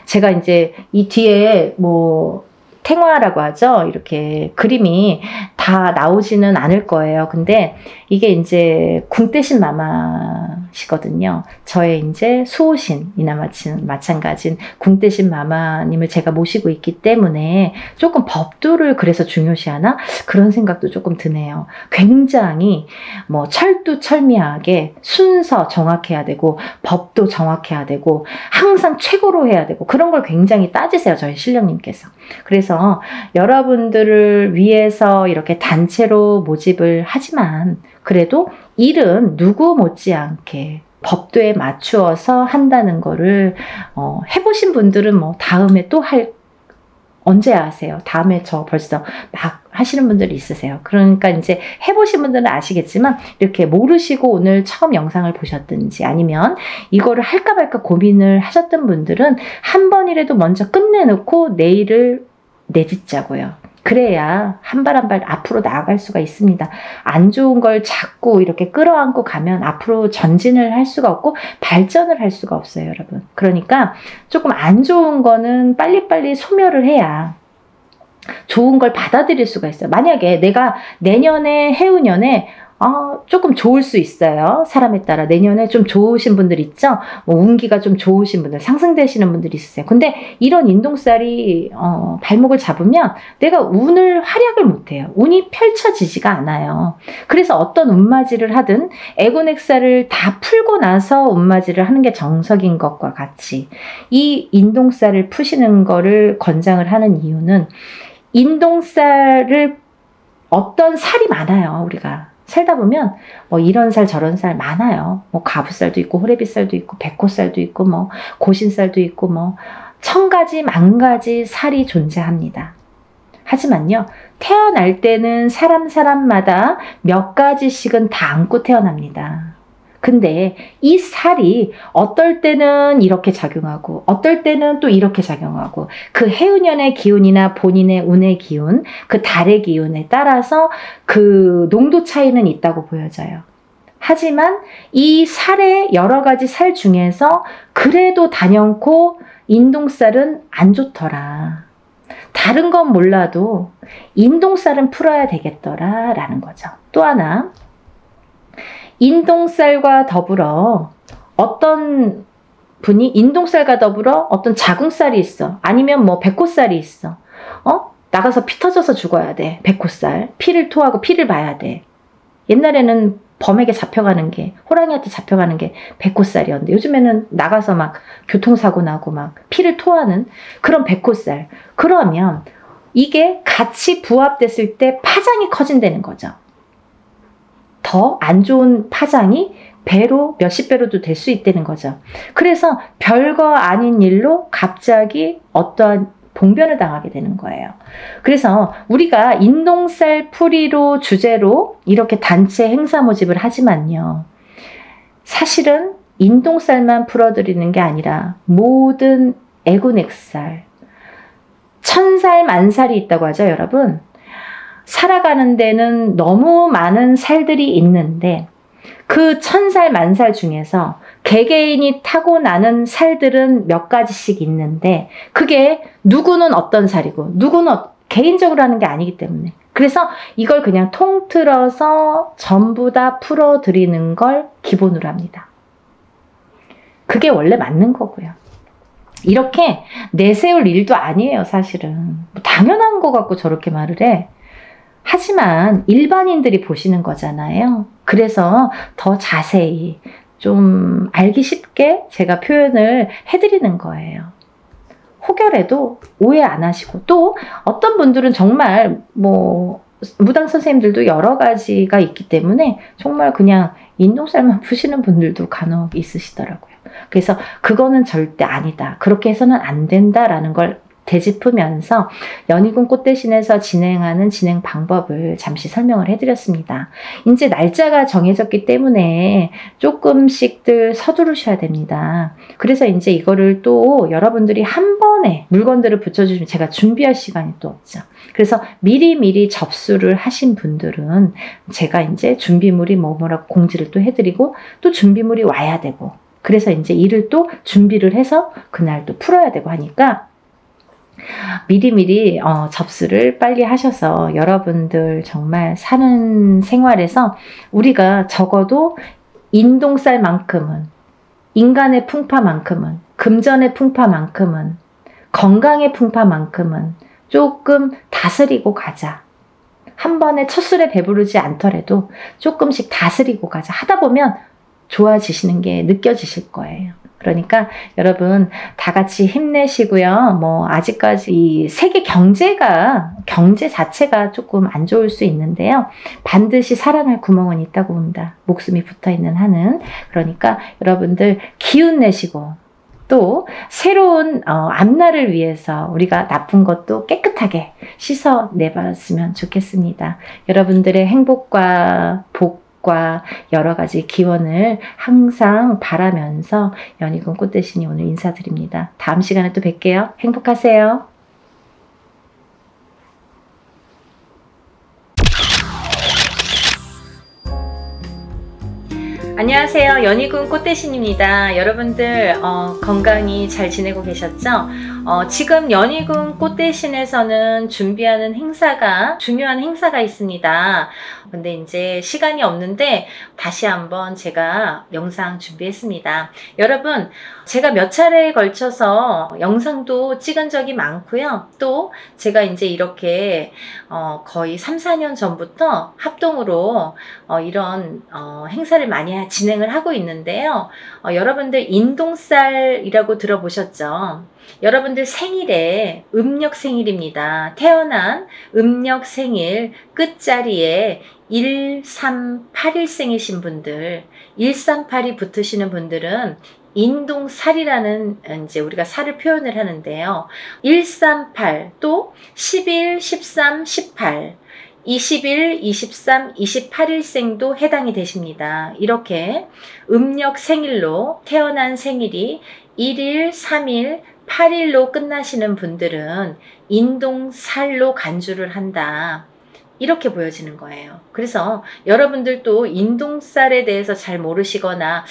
제가 이제 이 뒤에 뭐 탱화라고 하죠. 이렇게 그림이 다 나오지는 않을 거예요. 근데 이게 이제 궁대신 마마시거든요. 저의 이제 수호신이나 마찬가지인 궁대신 마마님을 제가 모시고 있기 때문에 조금 법도를 그래서 중요시하나? 그런 생각도 조금 드네요. 굉장히 뭐 철두철미하게 순서 정확해야 되고 법도 정확해야 되고 항상 최고로 해야 되고 그런 걸 굉장히 따지세요. 저희 신령님께서. 그래서 여러분들을 위해서 이렇게 단체로 모집을 하지만 그래도 일은 누구 못지않게 법도에 맞추어서 한다는 거를 해보신 분들은 뭐 다음에 또 언제 하세요? 다음에 저 벌써 막 하시는 분들이 있으세요. 그러니까 이제 해보신 분들은 아시겠지만 이렇게 모르시고 오늘 처음 영상을 보셨든지 아니면 이거를 할까 말까 고민을 하셨던 분들은 한 번이라도 먼저 끝내놓고 내일을 내딛자고요. 그래야 한 발 한 발 앞으로 나아갈 수가 있습니다. 안 좋은 걸 자꾸 이렇게 끌어안고 가면 앞으로 전진을 할 수가 없고 발전을 할 수가 없어요, 여러분. 그러니까 조금 안 좋은 거는 빨리빨리 소멸을 해야 좋은 걸 받아들일 수가 있어요. 만약에 내가 내년에 해운년에 조금 좋을 수 있어요. 사람에 따라 내년에 좀 좋으신 분들 있죠. 뭐 운기가 좀 좋으신 분들, 상승되시는 분들이 있으세요. 근데 이런 인동살이 발목을 잡으면 내가 운을 활약을 못해요. 운이 펼쳐지지가 않아요. 그래서 어떤 운맞이를 하든 애군액살을 다 풀고 나서 운맞이를 하는 게 정석인 것과 같이 이 인동살을 푸시는 거를 권장을 하는 이유는 인동살을 어떤 살이 많아요. 우리가 살다 보면 뭐 이런 살 저런 살 많아요. 뭐 가부살도 있고 호래비살도 있고 백호살도 있고 뭐 고신살도 있고 뭐 천가지 만가지 살이 존재합니다. 하지만요. 태어날 때는 사람마다 몇 가지씩은 다 안고 태어납니다. 근데 이 살이 어떨 때는 이렇게 작용하고 어떨 때는 또 이렇게 작용하고 그 해운년의 기운이나 본인의 운의 기운, 그 달의 기운에 따라서 그 농도 차이는 있다고 보여져요. 하지만 이 살의 여러 가지 살 중에서 그래도 단연코 인동살은 안 좋더라. 다른 건 몰라도 인동살은 풀어야 되겠더라 라는 거죠. 또 하나 인동살과 더불어 어떤 분이 인동살과 더불어 어떤 자궁살이 있어. 아니면 뭐 백호살이 있어. 나가서 피 터져서 죽어야 돼. 백호살. 피를 토하고 피를 봐야 돼. 옛날에는 범에게 잡혀가는 게, 호랑이한테 잡혀가는 게 백호살이었는데 요즘에는 나가서 막 교통사고 나고 막 피를 토하는 그런 백호살. 그러면 이게 같이 부합됐을 때 파장이 커진다는 거죠. 더 안 좋은 파장이 배로 몇십 배로도 될 수 있다는 거죠. 그래서 별거 아닌 일로 갑자기 어떠한 봉변을 당하게 되는 거예요. 그래서 우리가 인동살 풀이로 주제로 이렇게 단체 행사 모집을 하지만요. 사실은 인동살만 풀어드리는 게 아니라 모든 애군액살, 천살 만살이 있다고 하죠, 여러분. 살아가는 데는 너무 많은 살들이 있는데 그 천살 만살 중에서 개개인이 타고나는 살들은 몇 가지씩 있는데 그게 누구는 어떤 살이고 누구는 개인적으로 하는 게 아니기 때문에 그래서 이걸 그냥 통틀어서 전부 다 풀어드리는 걸 기본으로 합니다. 그게 원래 맞는 거고요. 이렇게 내세울 일도 아니에요, 사실은. 당연한 거 갖고 저렇게 말을 해. 하지만 일반인들이 보시는 거잖아요. 그래서 더 자세히 좀 알기 쉽게 제가 표현을 해드리는 거예요. 혹여라도 오해 안 하시고 또 어떤 분들은 정말 무당 선생님들도 여러 가지가 있기 때문에 정말 그냥 인동살만 푸시는 분들도 간혹 있으시더라고요. 그래서 그거는 절대 아니다. 그렇게 해서는 안 된다라는 걸 되짚으면서 연희군 꽃대신에서 진행하는 진행 방법을 잠시 설명을 해드렸습니다. 이제 날짜가 정해졌기 때문에 조금씩들 서두르셔야 됩니다. 그래서 이제 이거를 또 여러분들이 한 번에 물건들을 붙여주시면 제가 준비할 시간이 또 없죠. 그래서 미리미리 접수를 하신 분들은 제가 이제 준비물이 뭐라고 공지를 또 해드리고 또 준비물이 와야 되고 그래서 이제 일을 또 준비를 해서 그날 또 풀어야 되고 하니까 미리미리 접수를 빨리 하셔서 여러분들 정말 사는 생활에서 우리가 적어도 인동살만큼은 인간의 풍파만큼은 금전의 풍파만큼은 건강의 풍파만큼은 조금 다스리고 가자. 한 번에 첫술에 배부르지 않더라도 조금씩 다스리고 가자. 하다 보면 좋아지시는 게 느껴지실 거예요. 그러니까 여러분 다 같이 힘내시고요. 아직까지 이 세계 경제 자체가 조금 안 좋을 수 있는데요. 반드시 살아날 구멍은 있다고 봅니다. 목숨이 붙어있는 한은. 그러니까 여러분들 기운 내시고 또 새로운 앞날을 위해서 우리가 나쁜 것도 깨끗하게 씻어내봤으면 좋겠습니다. 여러분들의 행복과 복 여러 가지 기원을 항상 바라면서 연희군 꽃대신이 오늘 인사드립니다. 다음 시간에 또 뵐게요. 행복하세요. 안녕하세요. 연희군 꽃대신입니다. 여러분들 건강히 잘 지내고 계셨죠? 지금 연희군 꽃대신에서는 준비하는 중요한 행사가 있습니다. 근데 이제 시간이 없는데 다시 한번 제가 영상 준비했습니다. 여러분 제가 몇 차례에 걸쳐서 영상도 찍은 적이 많고요. 또 제가 이제 이렇게 거의 3, 4년 전부터 합동으로 이런 행사를 많이 진행을 하고 있는데요. 여러분들 인동살이라고 들어보셨죠? 여러분들 생일에 음력 생일입니다. 태어난 음력 생일 끝자리에 1381생이신 분들, 138이 붙으시는 분들은 인동살이라는 이제 우리가 살을 표현을 하는데요. 138, 또 11, 13, 18, 21, 23, 28일생도 해당이 되십니다. 이렇게 음력 생일로 태어난 생일이 1일, 3일, 8일로 끝나시는 분들은 인동살로 간주를 한다. 이렇게 보여지는 거예요. 그래서 여러분들도 인동살에 대해서 잘 모르시거나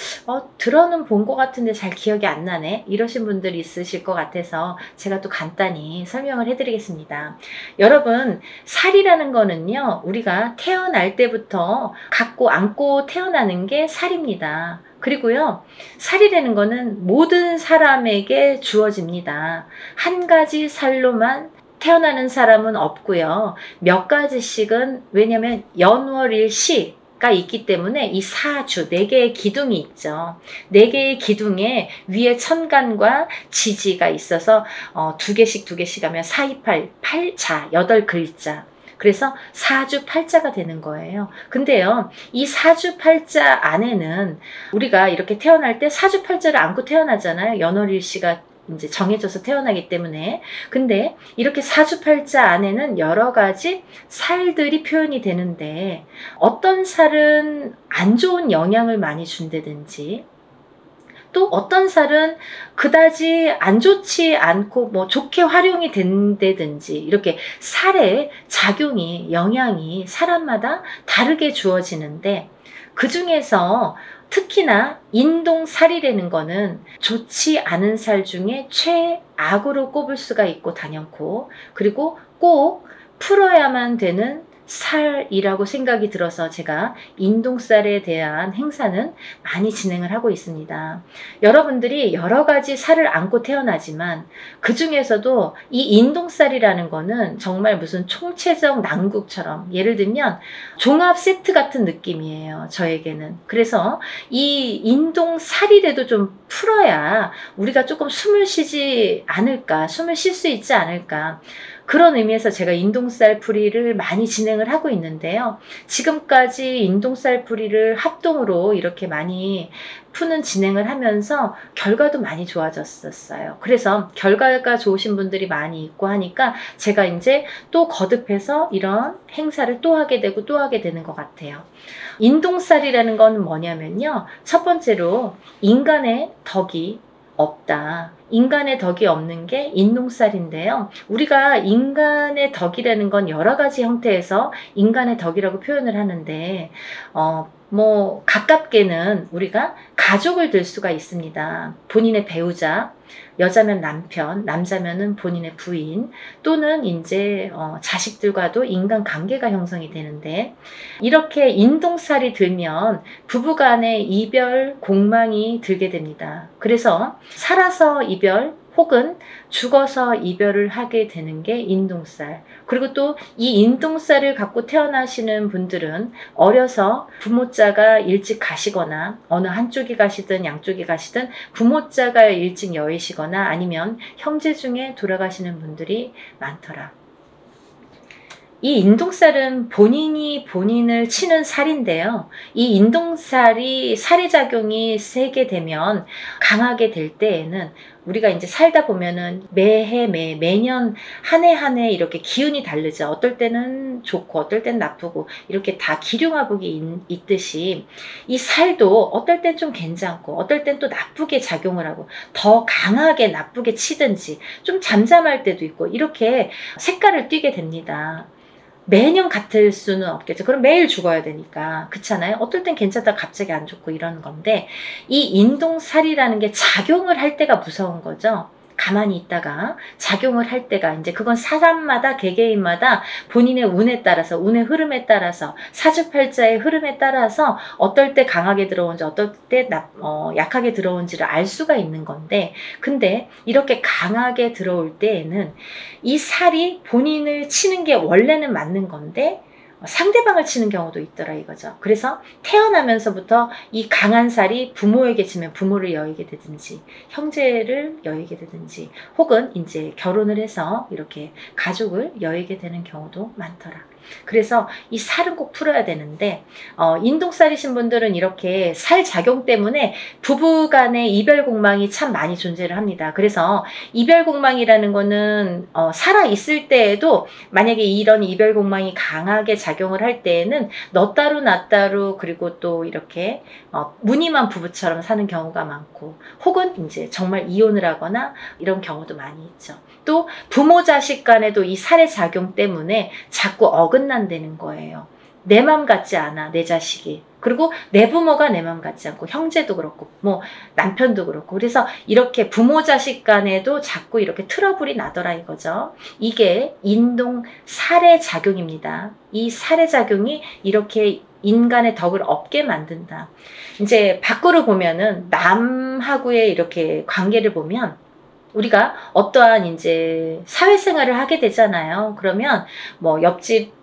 들어는 본 것 같은데 잘 기억이 안 나네 이러신 분들이 있으실 것 같아서 제가 또 간단히 설명을 해드리겠습니다. 여러분 살이라는 거는요 우리가 태어날 때부터 갖고 안고 태어나는 게 살입니다. 그리고요 살이라는 거는 모든 사람에게 주어집니다. 한 가지 살로만 태어나는 사람은 없고요. 몇 가지씩은, 왜냐면 연월일시가 있기 때문에 이 사주, 4개의 기둥이 있죠. 4개의 기둥에 위에 천간과 지지가 있어서 2개씩 하면 4, 2, 8, 8자, 8글자. 그래서 사주 팔자가 되는 거예요. 근데요, 이 사주 팔자 안에는 우리가 이렇게 태어날 때 사주 팔자를 안고 태어나잖아요. 연월일시가 이제 정해져서 태어나기 때문에. 근데 이렇게 사주팔자 안에는 여러 가지 살들이 표현이 되는데, 어떤 살은 안 좋은 영향을 많이 준다든지, 또 어떤 살은 그다지 안 좋지 않고 뭐 좋게 활용이 된다든지, 이렇게 살의 작용이, 영향이 사람마다 다르게 주어지는데, 그 중에서 특히나 인동살이라는 거는 좋지 않은 살 중에 최악으로 꼽을 수가 있고 단연코, 그리고 꼭 풀어야만 되는 살이라고 생각이 들어서 제가 인동살에 대한 행사는 많이 진행을 하고 있습니다. 여러분들이 여러 가지 살을 안고 태어나지만 그 중에서도 이 인동살이라는 거는 정말 무슨 총체적 난국처럼, 예를 들면 종합 세트 같은 느낌이에요, 저에게는. 그래서 이 인동살이라도 좀 풀어야 우리가 조금 숨을 쉬지 않을까, 숨을 쉴 수 있지 않을까, 그런 의미에서 제가 인동살 풀이를 많이 진행을 하고 있는데요. 지금까지 인동살 풀이를 합동으로 이렇게 많이 푸는 진행을 하면서 결과도 많이 좋아졌었어요. 그래서 결과가 좋으신 분들이 많이 있고 하니까 제가 이제 또 거듭해서 이런 행사를 또 하게 되고 또 하게 되는 것 같아요. 인동살이라는 건 뭐냐면요, 첫 번째로 인간의 덕이 없다. 인간의 덕이 없는 게 인동살인데요. 우리가 인간의 덕이라는 건 여러 가지 형태에서 인간의 덕이라고 표현을 하는데, 뭐 가깝게는 우리가 가족을 들 수가 있습니다. 본인의 배우자, 여자면 남편, 남자면은 본인의 부인, 또는 이제 자식들과도 인간관계가 형성이 되는데, 이렇게 인동살이 들면 부부간의 이별 공망이 들게 됩니다. 그래서 살아서 이별 혹은 죽어서 이별을 하게 되는 게 인동살. 그리고 또 이 인동살을 갖고 태어나시는 분들은 어려서 부모자가 일찍 가시거나, 어느 한쪽이 가시든 양쪽이 가시든 부모자가 일찍 여의시거나 아니면 형제 중에 돌아가시는 분들이 많더라. 이 인동살은 본인이 본인을 치는 살인데요. 이 인동살이 살의 작용이 세게 되면, 강하게 될 때에는 우리가 이제 살다 보면은 매해 매년 한 해 한 해 이렇게 기운이 다르죠. 어떨 때는 좋고 어떨 때는 나쁘고, 이렇게 다 기륭화복이 있듯이 이 살도 어떨 땐 좀 괜찮고 어떨 땐 또 나쁘게 작용을 하고, 더 강하게 나쁘게 치든지 좀 잠잠할 때도 있고, 이렇게 색깔을 띠게 됩니다. 매년 같을 수는 없겠죠. 그럼 매일 죽어야 되니까. 그렇잖아요. 어떨 땐 괜찮다가 갑자기 안 좋고 이러는 건데, 이 인동살이라는 게 작용을 할 때가 무서운 거죠. 가만히 있다가 작용을 할 때가, 이제 그건 사람마다 개개인마다 본인의 운에 따라서, 운의 흐름에 따라서, 사주팔자의 흐름에 따라서 어떨 때 강하게 들어온지 어떨 때 약하게 들어온지를 알 수가 있는 건데, 근데 이렇게 강하게 들어올 때에는 이 살이 본인을 치는 게 원래는 맞는 건데 상대방을 치는 경우도 있더라 이거죠. 그래서 태어나면서부터 이 강한 살이 부모에게 치면 부모를 여의게 되든지, 형제를 여의게 되든지, 혹은 이제 결혼을 해서 이렇게 가족을 여의게 되는 경우도 많더라. 그래서 이 살은 꼭 풀어야 되는데, 인동살이신 분들은 이렇게 살 작용 때문에 부부 간의 이별 공망이 참 많이 존재를 합니다. 그래서 이별 공망이라는 거는 살아 있을 때에도 만약에 이런 이별 공망이 강하게 작용을 할 때에는 너 따로 나 따로, 그리고 또 이렇게 무늬만 부부처럼 사는 경우가 많고, 혹은 이제 정말 이혼을 하거나 이런 경우도 많이 있죠. 또 부모 자식 간에도 이 살의 작용 때문에 자꾸 어긋난다는 거예요. 내 맘 같지 않아, 내 자식이. 그리고 내 부모가 내 맘 같지 않고, 형제도 그렇고 뭐 남편도 그렇고. 그래서 이렇게 부모 자식 간에도 자꾸 이렇게 트러블이 나더라 이거죠. 이게 인동살의 작용입니다. 이 살의 작용이 이렇게 인간의 덕을 없게 만든다. 이제 밖으로 보면은 남하고의 이렇게 관계를 보면, 우리가 어떠한 이제 사회생활을 하게 되잖아요. 그러면 뭐 옆집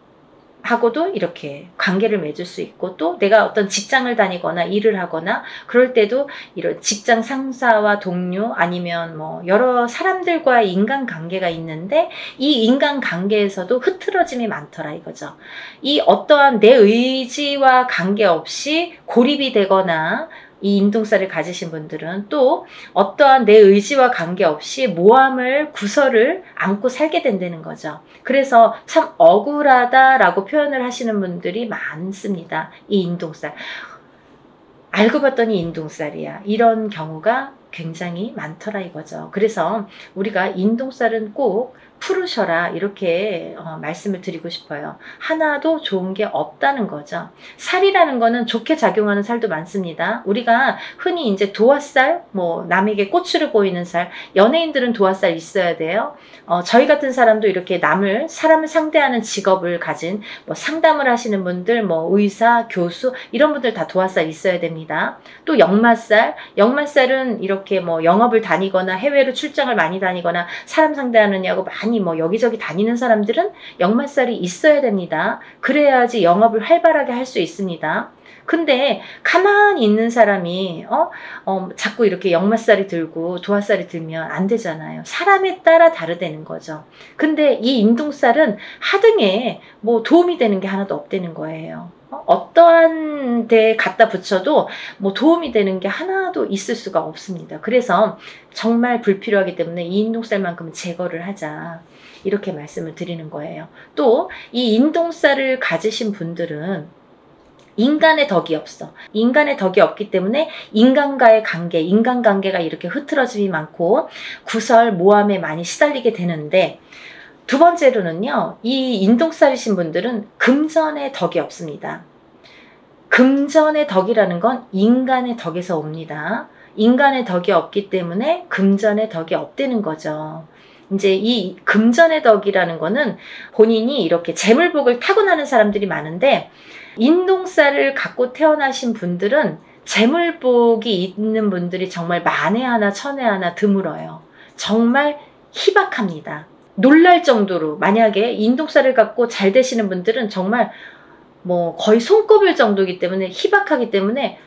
하고도 이렇게 관계를 맺을 수 있고, 또 내가 어떤 직장을 다니거나 일을 하거나 그럴 때도 이런 직장 상사와 동료 아니면 뭐 여러 사람들과의 인간관계가 있는데, 이 인간관계에서도 흐트러짐이 많더라 이거죠. 이 어떠한 내 의지와 관계없이 고립이 되거나, 이 인동살을 가지신 분들은 또 어떠한 내 의지와 관계없이 모함을, 구설을 안고 살게 된다는 거죠. 그래서 참 억울하다라고 표현을 하시는 분들이 많습니다. 이 인동살. 알고 봤더니 인동살이야. 이런 경우가 굉장히 많더라 이거죠. 그래서 우리가 인동살은 꼭 풀으셔라 이렇게 말씀을 드리고 싶어요. 하나도 좋은 게 없다는 거죠. 살이라는 거는 좋게 작용하는 살도 많습니다. 우리가 흔히 이제 도화살, 뭐 남에게 꼬추를 보이는 살, 연예인들은 도화살 있어야 돼요. 저희 같은 사람도 이렇게 사람을 상대하는 직업을 가진 뭐 상담을 하시는 분들, 뭐 의사, 교수 이런 분들 다 도화살 있어야 됩니다. 또 역마살은 이렇게 뭐 영업을 다니거나 해외로 출장을 많이 다니거나 사람 상대하느냐고 많이 뭐 여기저기 다니는 사람들은 역마살이 있어야 됩니다. 그래야지 영업을 활발하게 할 수 있습니다. 근데 가만히 있는 사람이 자꾸 이렇게 역마살이 들고 도화살이 들면 안 되잖아요. 사람에 따라 다르다는 거죠. 근데 이 인동살은 하등에 뭐 도움이 되는 게 하나도 없다는 거예요. 어떠한 데 갖다 붙여도 뭐 도움이 되는 게 하나도 있을 수가 없습니다. 그래서 정말 불필요하기 때문에 이 인동살만큼은 제거를 하자 이렇게 말씀을 드리는 거예요. 또 이 인동살을 가지신 분들은 인간의 덕이 없어. 인간의 덕이 없기 때문에 인간과의 관계, 인간관계가 이렇게 흐트러짐이 많고 구설, 모함에 많이 시달리게 되는데, 두 번째로는요, 이 인동살이신 분들은 금전의 덕이 없습니다. 금전의 덕이라는 건 인간의 덕에서 옵니다. 인간의 덕이 없기 때문에 금전의 덕이 없다는 거죠. 이제 이 금전의 덕이라는 거는 본인이 이렇게 재물복을 타고나는 사람들이 많은데, 인동살을 갖고 태어나신 분들은 재물복이 있는 분들이 정말 만에 하나 천에 하나 드물어요. 정말 희박합니다. 놀랄 정도로, 만약에 인동살을 갖고 잘 되시는 분들은 정말 뭐 거의 손꼽을 정도이기 때문에, 희박하기 때문에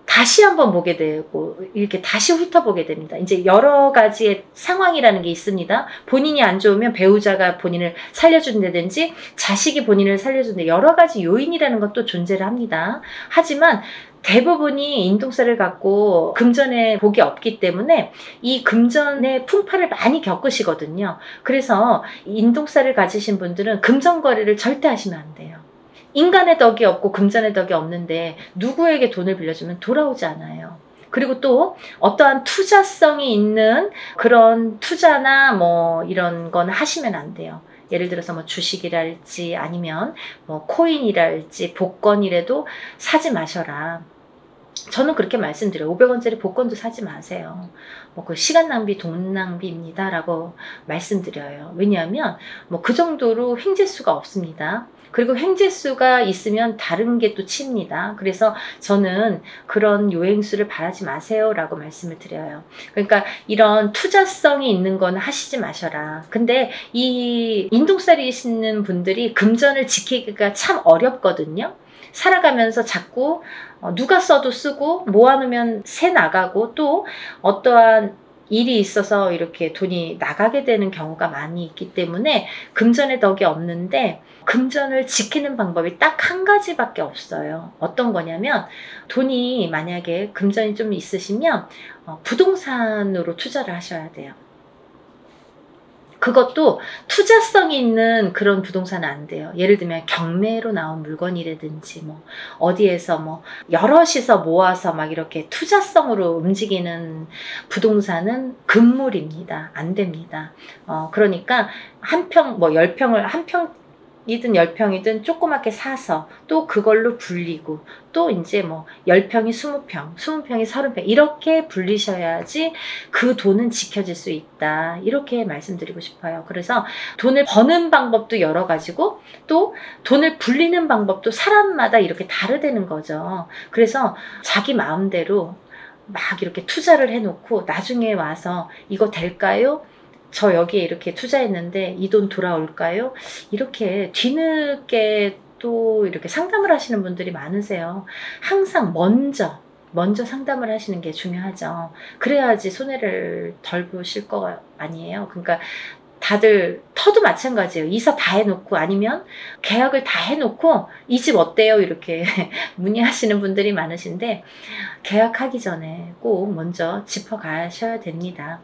다시 한번 보게 되고 이렇게 다시 훑어보게 됩니다. 이제 여러 가지의 상황이라는 게 있습니다. 본인이 안 좋으면 배우자가 본인을 살려준다든지 자식이 본인을 살려준다, 여러 가지 요인이라는 것도 존재를 합니다. 하지만 대부분이 인동살을 갖고 금전의 복이 없기 때문에 이 금전의 풍파를 많이 겪으시거든요. 그래서 인동살을 가지신 분들은 금전 거래를 절대 하시면 안 돼요. 인간의 덕이 없고 금전의 덕이 없는데 누구에게 돈을 빌려주면 돌아오지 않아요. 그리고 또 어떠한 투자성이 있는 그런 투자나 뭐 이런 건 하시면 안 돼요. 예를 들어서 뭐 주식이랄지 아니면 뭐 코인이랄지 복권이라도 사지 마셔라. 저는 그렇게 말씀드려요. 500원짜리 복권도 사지 마세요. 뭐 그 시간 낭비, 돈 낭비입니다 라고 말씀드려요. 왜냐하면 뭐 그 정도로 횡재수가 없습니다. 그리고 횡재수가 있으면 다른 게 또 칩니다. 그래서 저는 그런 요행수를 바라지 마세요 라고 말씀을 드려요. 그러니까 이런 투자성이 있는 건 하시지 마셔라. 근데 이 인동살이시는 분들이 금전을 지키기가 참 어렵거든요. 살아가면서 자꾸 누가 써도 쓰고 모아놓으면 새 나가고, 또 어떠한 일이 있어서 이렇게 돈이 나가게 되는 경우가 많이 있기 때문에 금전의 덕이 없는데, 금전을 지키는 방법이 딱 한 가지밖에 없어요. 어떤 거냐면, 돈이 만약에 금전이 좀 있으시면 부동산으로 투자를 하셔야 돼요. 그것도 투자성이 있는 그런 부동산은 안 돼요. 예를 들면 경매로 나온 물건이라든지 뭐 어디에서 뭐 여럿이서 모아서 막 이렇게 투자성으로 움직이는 부동산은 금물입니다. 안 됩니다. 그러니까 한 평, 뭐 10평을 한 평이든 10평이든 조그맣게 사서 또 그걸로 불리고, 또 이제 뭐 10평이 20평, 20평이 30평 이렇게 불리셔야지 그 돈은 지켜질 수 있다. 이렇게 말씀드리고 싶어요. 그래서 돈을 버는 방법도 여러 가지고 또 돈을 불리는 방법도 사람마다 이렇게 다르다는 거죠. 그래서 자기 마음대로 막 이렇게 투자를 해놓고 나중에 와서 이거 될까요? 저 여기에 이렇게 투자했는데 이 돈 돌아올까요? 이렇게 뒤늦게 또 이렇게 상담을 하시는 분들이 많으세요. 항상 먼저 상담을 하시는 게 중요하죠. 그래야지 손해를 덜 보실 거 아니에요. 그러니까 다들 터도 마찬가지예요. 이사 다 해놓고 아니면 계약을 다 해놓고 이 집 어때요? 이렇게 문의하시는 분들이 많으신데 계약하기 전에 꼭 먼저 짚어가셔야 됩니다.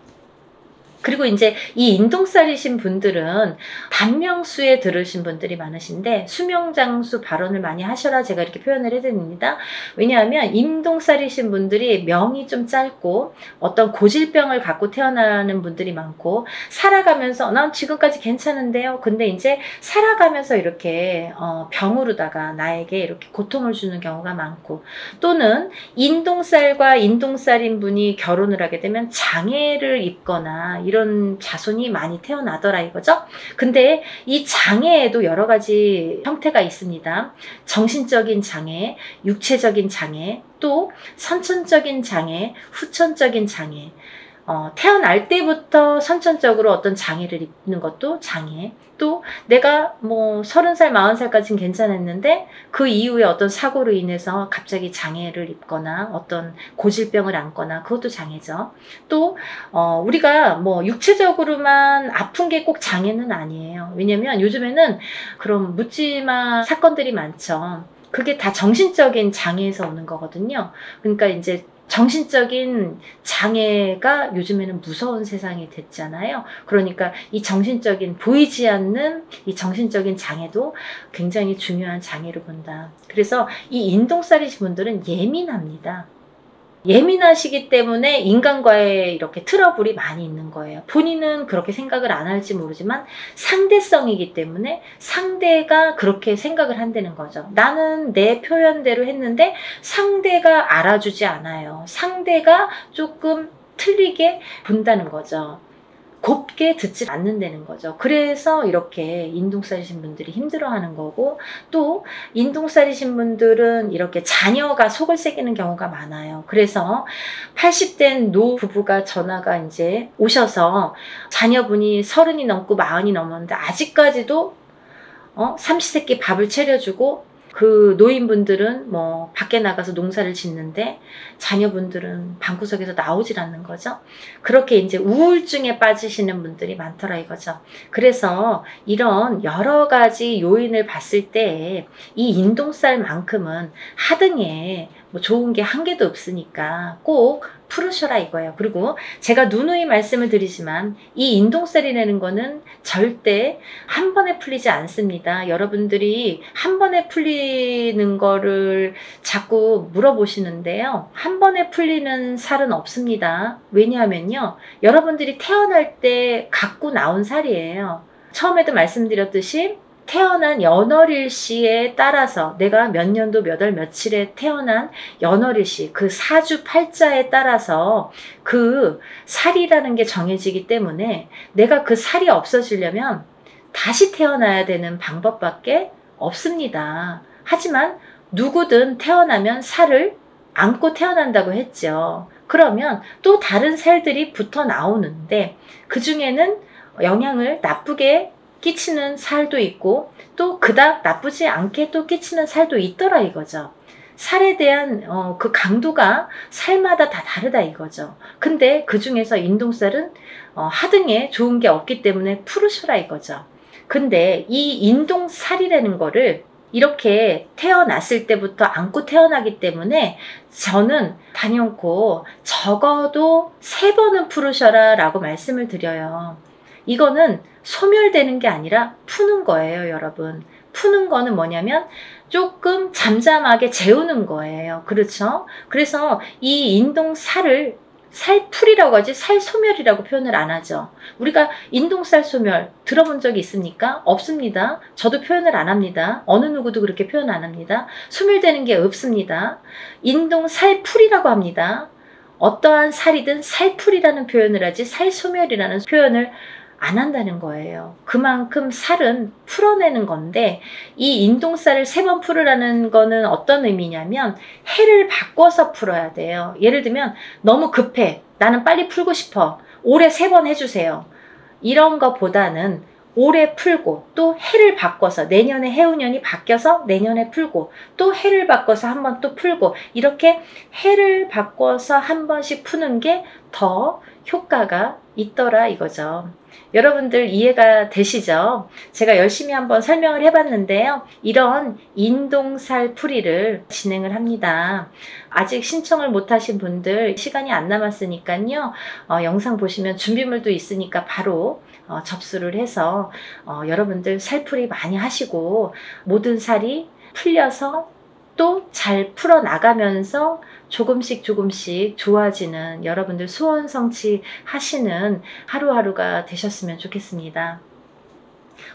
그리고 이제 이 인동살이신 분들은 단명수에 들으신 분들이 많으신데 수명장수 발언을 많이 하셔라 제가 이렇게 표현을 해드립니다. 왜냐하면 인동살이신 분들이 명이 좀 짧고 어떤 고질병을 갖고 태어나는 분들이 많고 살아가면서 난 지금까지 괜찮은데요. 근데 이제 살아가면서 이렇게 병으로다가 나에게 이렇게 고통을 주는 경우가 많고 또는 인동살과 인동살인 분이 결혼을 하게 되면 장애를 입거나 이런 자손이 많이 태어나더라 이거죠. 근데 이 장애에도 여러 가지 형태가 있습니다. 정신적인 장애, 육체적인 장애, 또 선천적인 장애, 후천적인 장애. 태어날 때부터 선천적으로 어떤 장애를 입는 것도 장애. 또 내가 뭐 30살, 40살까지는 괜찮았는데 그 이후에 어떤 사고로 인해서 갑자기 장애를 입거나 어떤 고질병을 안거나 그것도 장애죠. 또 우리가 뭐 육체적으로만 아픈 게 꼭 장애는 아니에요. 왜냐면 요즘에는 그런 묻지마 사건들이 많죠. 그게 다 정신적인 장애에서 오는 거거든요. 그러니까 이제 정신적인 장애가 요즘에는 무서운 세상이 됐잖아요. 그러니까 이 정신적인 보이지 않는 이 정신적인 장애도 굉장히 중요한 장애로 본다. 그래서 이 인동살이신 분들은 예민합니다. 예민하시기 때문에 인간과의 이렇게 트러블이 많이 있는 거예요. 본인은 그렇게 생각을 안 할지 모르지만 상대성이기 때문에 상대가 그렇게 생각을 한다는 거죠. 나는 내 표현대로 했는데 상대가 알아주지 않아요. 상대가 조금 틀리게 본다는 거죠. 곱게 듣지 않는다는 거죠. 그래서 이렇게 인동살이신 분들이 힘들어하는 거고 또 인동살이신 분들은 이렇게 자녀가 속을 새기는 경우가 많아요. 그래서 80된 노부부가 전화가 이제 오셔서 자녀분이 30이 넘고 40이 넘었는데 아직까지도 삼시세끼 밥을 차려주고 그 노인분들은 뭐 밖에 나가서 농사를 짓는데 자녀분들은 방구석에서 나오질 않는 거죠. 그렇게 이제 우울증에 빠지시는 분들이 많더라 이거죠. 그래서 이런 여러 가지 요인을 봤을 때 이 인동살만큼은 하등에 뭐 좋은 게 한 개도 없으니까 꼭 풀으셔라 이거예요. 그리고 제가 누누이 말씀을 드리지만 이 인동살이라는 거는 절대 한 번에 풀리지 않습니다. 여러분들이 한 번에 풀리는 거를 자꾸 물어보시는데요. 한 번에 풀리는 살은 없습니다. 왜냐하면요. 여러분들이 태어날 때 갖고 나온 살이에요. 처음에도 말씀드렸듯이 태어난 연월일시에 따라서 내가 몇 년도 몇 월 며칠에 태어난 연월일시 그 사주 팔자에 따라서 그 살이라는 게 정해지기 때문에 내가 그 살이 없어지려면 다시 태어나야 되는 방법밖에 없습니다. 하지만 누구든 태어나면 살을 안고 태어난다고 했죠. 그러면 또 다른 살들이 붙어 나오는데 그 중에는 영향을 나쁘게 끼치는 살도 있고 또 그닥 나쁘지 않게 또 끼치는 살도 있더라 이거죠. 살에 대한 그 강도가 살마다 다 다르다 이거죠. 근데 그 중에서 인동살은 하등에 좋은 게 없기 때문에 풀으셔라 이거죠. 근데 이 인동살이라는 거를 이렇게 태어났을 때부터 안고 태어나기 때문에 저는 단연코 적어도 3번은 풀으셔라 라고 말씀을 드려요. 이거는 소멸되는 게 아니라 푸는 거예요, 여러분. 푸는 거는 뭐냐면 조금 잠잠하게 재우는 거예요. 그렇죠? 그래서 이 인동살을 살풀이라고 하지 살소멸이라고 표현을 안 하죠. 우리가 인동살 소멸 들어본 적이 있습니까? 없습니다. 저도 표현을 안 합니다. 어느 누구도 그렇게 표현 안 합니다. 소멸되는 게 없습니다. 인동살풀이라고 합니다. 어떠한 살이든 살풀이라는 표현을 하지 살소멸이라는 표현을 안 한다는 거예요. 그만큼 살은 풀어내는 건데, 이 인동살을 3번 풀으라는 거는 어떤 의미냐면 해를 바꿔서 풀어야 돼요. 예를 들면 너무 급해, 나는 빨리 풀고 싶어, 올해 3번 해주세요, 이런 것보다는 올해 풀고 또 해를 바꿔서 내년에 해운년이 바뀌어서 내년에 풀고 또 해를 바꿔서 한 번 또 풀고, 이렇게 해를 바꿔서 한 번씩 푸는 게 더 효과가 있더라 이거죠. 여러분들 이해가 되시죠? 제가 열심히 한번 설명을 해봤는데요. 이런 인동살 풀이를 진행을 합니다. 아직 신청을 못하신 분들 시간이 안 남았으니까요. 영상 보시면 준비물도 있으니까 바로 접수를 해서 여러분들 살풀이 많이 하시고 모든 살이 풀려서 또 잘 풀어나가면서 조금씩 좋아지는 여러분들 소원 성취하시는 하루하루가 되셨으면 좋겠습니다.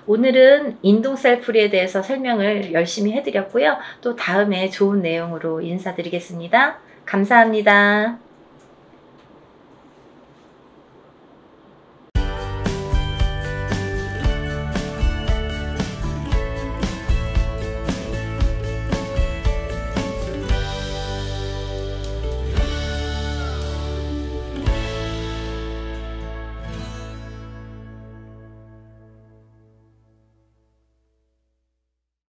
오늘은 인동살 풀이에 대해서 설명을 열심히 해드렸고요. 또 다음에 좋은 내용으로 인사드리겠습니다. 감사합니다.